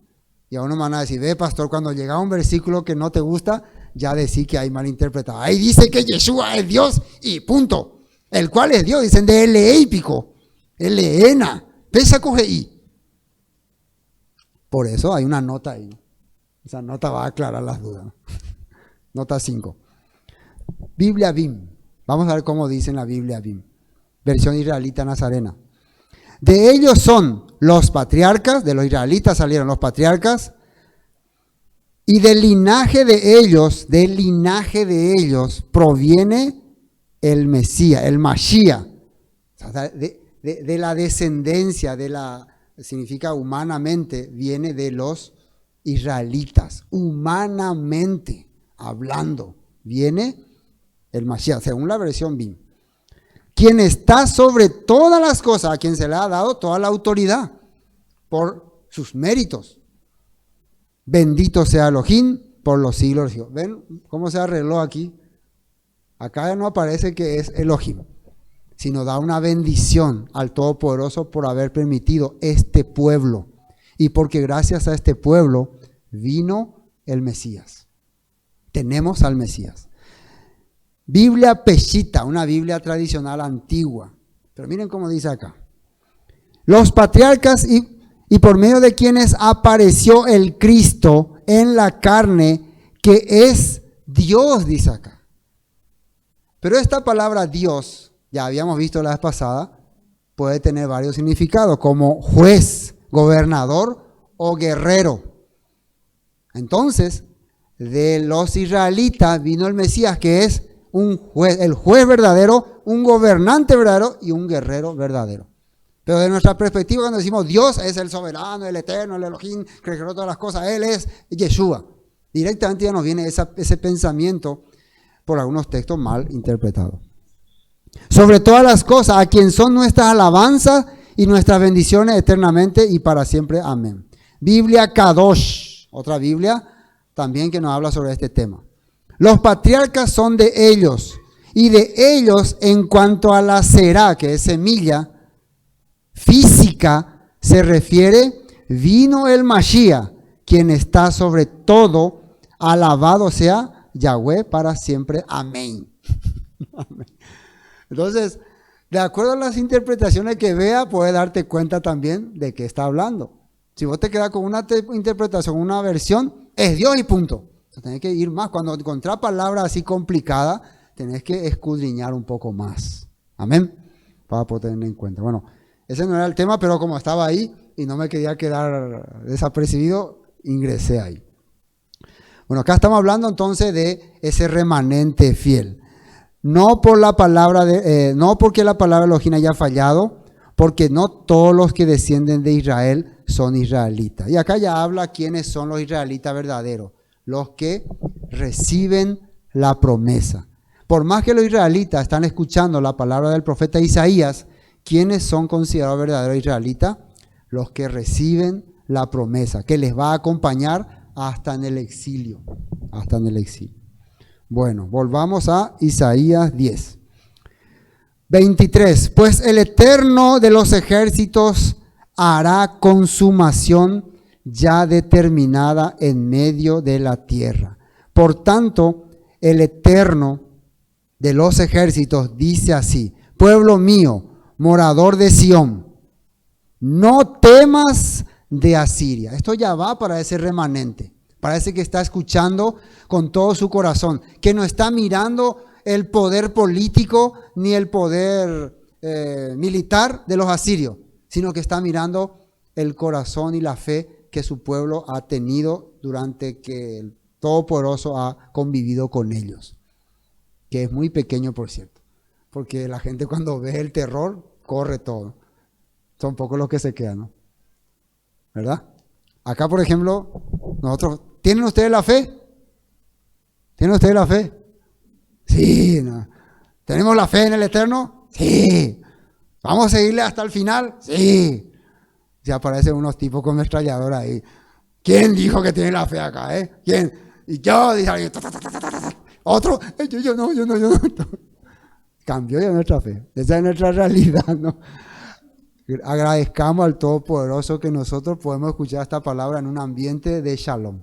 Y a uno me van a decir, ve pastor, cuando llega un versículo que no te gusta, ya decís que hay mal interpretado. Ahí dice que Yeshua es Dios y punto. el cual es Dios, dicen de Eleipico, Eleena, pesa coge I. Por eso hay una nota ahí. Esa nota va a aclarar las dudas. Nota 5. Biblia BIM. Vamos a ver cómo dice en la Biblia BIM. Versión israelita nazarena. De ellos son los patriarcas, de los israelitas salieron los patriarcas, y del linaje de ellos proviene el Mesías, el Mashiach. O sea, de la descendencia, significa humanamente, viene de los israelitas. Humanamente hablando, viene el Mashiach, según la versión BIM. Quien está sobre todas las cosas, a quien se le ha dado toda la autoridad por sus méritos. Bendito sea Elohim por los siglos. ¿Ven cómo se arregló aquí? Acá ya no aparece que es Elohim, sino da una bendición al Todopoderoso por haber permitido este pueblo. Y porque gracias a este pueblo vino el Mesías. Tenemos al Mesías. Biblia Peshita, una Biblia tradicional antigua. Pero miren cómo dice acá. Los patriarcas y por medio de quienes apareció el Cristo en la carne, que es Dios, dice acá. Pero esta palabra Dios, ya habíamos visto la vez pasada, puede tener varios significados, como juez, gobernador o guerrero. Entonces, de los israelitas vino el Mesías, que es un juez, el juez verdadero, un gobernante verdadero y un guerrero verdadero. Pero de nuestra perspectiva, cuando decimos Dios es el soberano, el eterno, el Elohim, que creó todas las cosas, Él es Yeshua. Directamente ya nos viene ese pensamiento por algunos textos mal interpretados. Sobre todas las cosas, a quien son nuestras alabanzas y nuestras bendiciones eternamente y para siempre. Amén. Biblia Kadosh, otra Biblia también que nos habla sobre este tema. Los patriarcas son de ellos, y de ellos en cuanto a la será, que es semilla física, se refiere, vino el Mashiach, quien está sobre todo, alabado sea Yahweh para siempre. Amén. Amén. Entonces, de acuerdo a las interpretaciones que vea, puedes darte cuenta también de qué está hablando. Si vos te quedas con una interpretación, una versión, es Dios y punto. Tenés que ir más. Cuando encontrás palabras así complicadas, tenés que escudriñar un poco más. Amén. Para poder tener en cuenta. Bueno, ese no era el tema, pero como estaba ahí y no me quería quedar desapercibido, ingresé ahí. Bueno, acá estamos hablando entonces de ese remanente fiel. No por la palabra no porque la palabra Elohim haya fallado, porque no todos los que descienden de Israel son israelitas. Y acá ya habla quiénes son los israelitas verdaderos. Los que reciben la promesa. Por más que los israelitas están escuchando la palabra del profeta Isaías, ¿quiénes son considerados verdaderos israelitas? Los que reciben la promesa, que les va a acompañar hasta en el exilio. Hasta en el exilio. Bueno, volvamos a Isaías 10. 23. Pues el Eterno de los ejércitos hará consumación ya determinada en medio de la tierra. Por tanto, el Eterno de los ejércitos dice así: pueblo mío, morador de Sión, no temas de Asiria. Esto ya va para ese remanente. Parece que está escuchando con todo su corazón, que no está mirando el poder político ni el poder militar de los asirios, sino que está mirando el corazón y la fe que su pueblo ha tenido durante que el Todopoderoso ha convivido con ellos, que es muy pequeño, por cierto, porque la gente cuando ve el terror corre todo. Son pocos los que se quedan, ¿no? ¿Verdad? Acá, por ejemplo, nosotros, ¿tienen ustedes la fe? ¿Tienen ustedes la fe? Sí. No. ¿Tenemos la fe en el Eterno? Sí. ¿Vamos a seguirle hasta el final? Sí. Ya aparecen unos tipos con metralladora ahí. ¿Quién dijo que tiene la fe acá? ¿Quién? Y yo, dice alguien, otro, yo no. Cambió ya nuestra fe. Esa es nuestra realidad, ¿no? Agradezcamos al Todopoderoso que nosotros podemos escuchar esta palabra en un ambiente de shalom.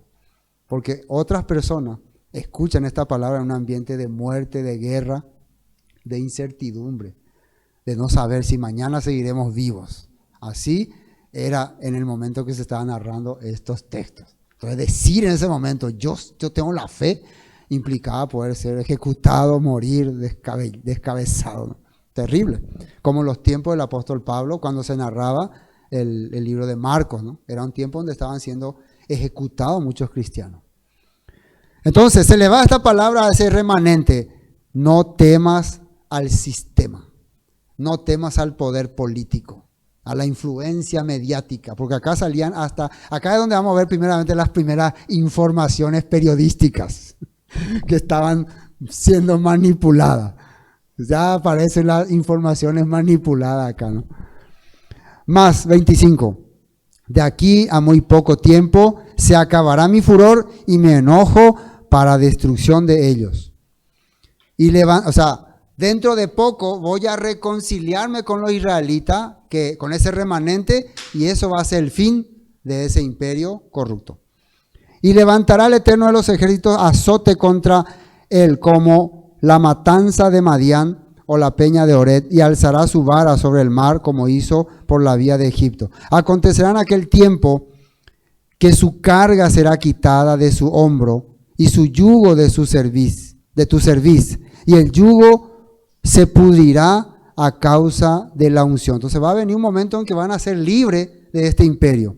Porque otras personas escuchan esta palabra en un ambiente de muerte, de guerra, de incertidumbre, de no saber si mañana seguiremos vivos. Así era en el momento que se estaban narrando estos textos. Entonces decir en ese momento, yo tengo la fe, implicaba poder ser ejecutado, morir, descabezado, ¿no? Terrible. Como en los tiempos del apóstol Pablo, cuando se narraba el libro de Marcos, ¿no? Era un tiempo donde estaban siendo ejecutados muchos cristianos. Entonces se le va esta palabra a ese remanente: no temas al sistema, no temas al poder político, a la influencia mediática, porque acá salían acá es donde vamos a ver primeramente las primeras informaciones periodísticas que estaban siendo manipuladas. Ya aparecen las informaciones manipuladas acá, ¿no? Más 25. De aquí a muy poco tiempo se acabará mi furor y mi enojo para destrucción de ellos. Dentro de poco voy a reconciliarme con los israelitas, con ese remanente, y eso va a ser el fin de ese imperio corrupto. Y levantará el Eterno de los ejércitos azote contra él, como la matanza de Madián o la peña de Ored, y alzará su vara sobre el mar, como hizo por la vía de Egipto. Acontecerá en aquel tiempo que su carga será quitada de su hombro y su yugo de tu cerviz, y el yugo se pudrirá a causa de la unción. Entonces va a venir un momento en que van a ser libres de este imperio.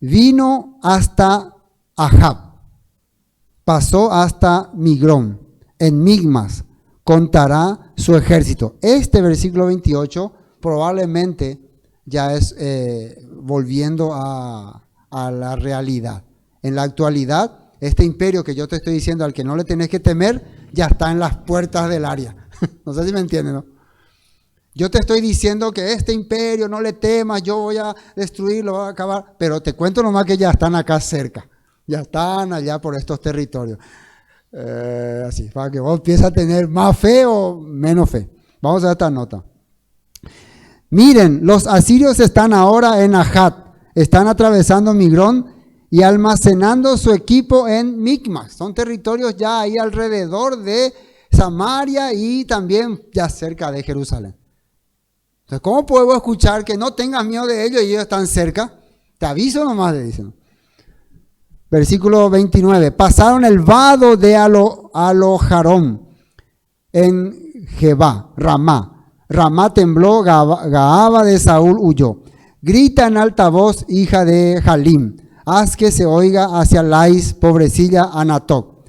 Vino hasta Ahab, pasó hasta Migrón, en Migmas contará su ejército. Este versículo 28 probablemente ya es volviendo a la realidad. En la actualidad, este imperio que yo te estoy diciendo, al que no le tenés que temer, ya está en las puertas del área. No sé si me entienden, ¿no? Yo te estoy diciendo que este imperio no le temas, yo voy a destruirlo, voy a acabar, pero te cuento nomás que ya están acá cerca, ya están allá por estos territorios. Así, para que vos empieces a tener más fe o menos fe. Vamos a ver esta nota. Miren, los asirios están ahora en Ajat, están atravesando Migrón y almacenando su equipo en Micmas. Son territorios ya ahí alrededor de Samaria y también ya cerca de Jerusalén. Entonces, ¿cómo puedo escuchar que no tengas miedo de ellos y ellos están cerca? Te aviso nomás, le dicen. Versículo 29. Pasaron el vado de Alojarón en Jebá, Ramá. Ramá tembló, Gaaba de Saúl huyó. Grita en alta voz, hija de Jalim. Haz que se oiga hacia Lais, pobrecilla Anatoc.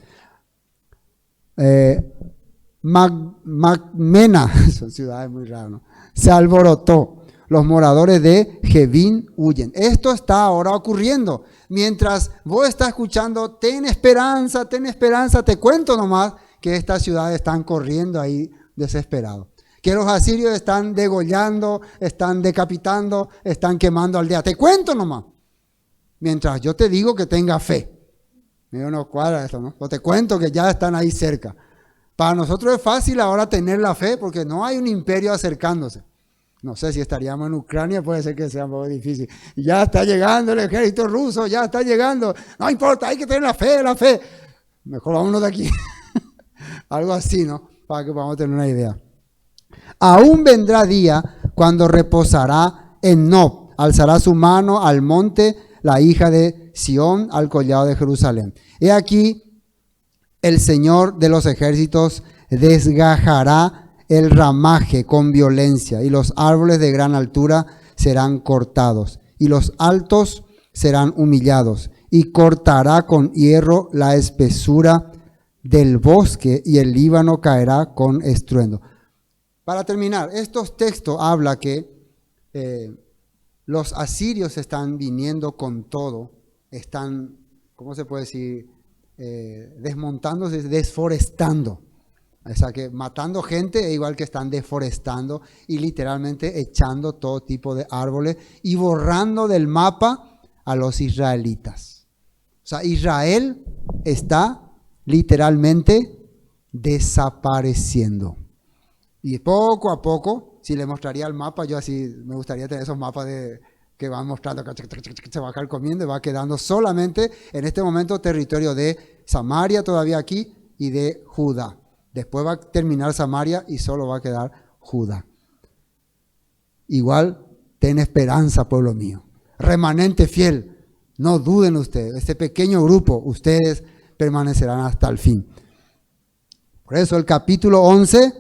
Macmena, son ciudades muy raras, ¿no? Se alborotó. Los moradores de Jebín huyen. Esto está ahora ocurriendo. Mientras vos estás escuchando, ten esperanza, te cuento nomás que estas ciudades están corriendo ahí desesperados. Que los asirios están degollando, están decapitando, están quemando aldeas. Te cuento nomás. Mientras yo te digo que tenga fe. Medio no cuadra esto, ¿no? O te cuento que ya están ahí cerca. Para nosotros es fácil ahora tener la fe porque no hay un imperio acercándose. No sé si estaríamos en Ucrania, puede ser que sea un poco difícil. Y ya está llegando el ejército ruso, ya está llegando. No importa, hay que tener la fe. Mejor vámonos de aquí. Algo así, ¿no? Para que podamos tener una idea. Aún vendrá día cuando reposará en Nob, alzará su mano al monte, la hija de Sión, al collado de Jerusalén. He aquí, el Señor de los ejércitos desgajará el ramaje con violencia, y los árboles de gran altura serán cortados, y los altos serán humillados, y cortará con hierro la espesura del bosque, y el Líbano caerá con estruendo. Para terminar, estos textos hablan que los asirios están viniendo con todo, están, ¿cómo se puede decir? Desmontándose, desforestando. O sea que matando gente, igual que están deforestando y literalmente echando todo tipo de árboles y borrando del mapa a los israelitas. O sea, Israel está literalmente desapareciendo. Y poco a poco, si le mostraría el mapa, yo así me gustaría tener esos mapas que van mostrando, se va comiendo y va quedando solamente en este momento territorio de Samaria todavía aquí y de Judá. Después va a terminar Samaria y solo va a quedar Judá. Igual, ten esperanza, pueblo mío. Remanente fiel, no duden ustedes. Este pequeño grupo, ustedes permanecerán hasta el fin. Por eso el capítulo 11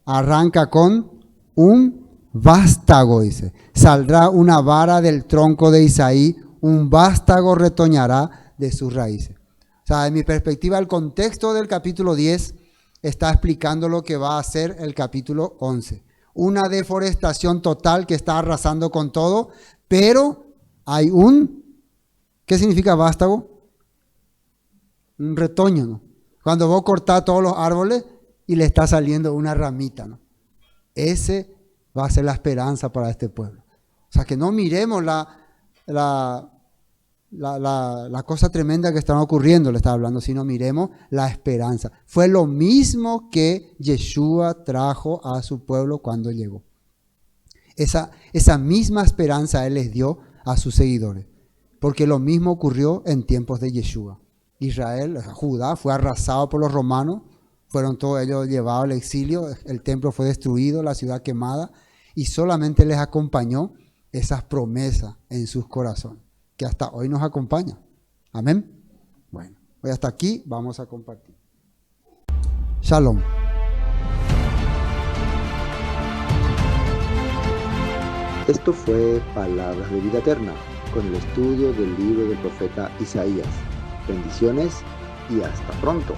arranca con un vástago, dice. Saldrá una vara del tronco de Isaí, un vástago retoñará de sus raíces. O sea, en mi perspectiva, el contexto del capítulo 10 está explicando lo que va a hacer el capítulo 11. Una deforestación total que está arrasando con todo, pero hay ¿qué significa vástago? Un retoño, ¿no? Cuando vos cortás todos los árboles y le está saliendo una ramita, ¿no? Ese va a ser la esperanza para este pueblo. O sea, que no miremos la cosa tremenda que está ocurriendo, le estaba hablando, sino miremos la esperanza. Fue lo mismo que Yeshua trajo a su pueblo cuando llegó. Esa misma esperanza Él les dio a sus seguidores, porque lo mismo ocurrió en tiempos de Yeshua. Israel, Judá, fue arrasado por los romanos, fueron todos ellos llevados al exilio, el templo fue destruido, la ciudad quemada, y solamente les acompañó esas promesas en sus corazones, que hasta hoy nos acompañan. Amén. Bueno, hoy hasta aquí vamos a compartir. Shalom. Esto fue Palabras de Vida Eterna, con el estudio del libro del profeta Isaías. Bendiciones y hasta pronto.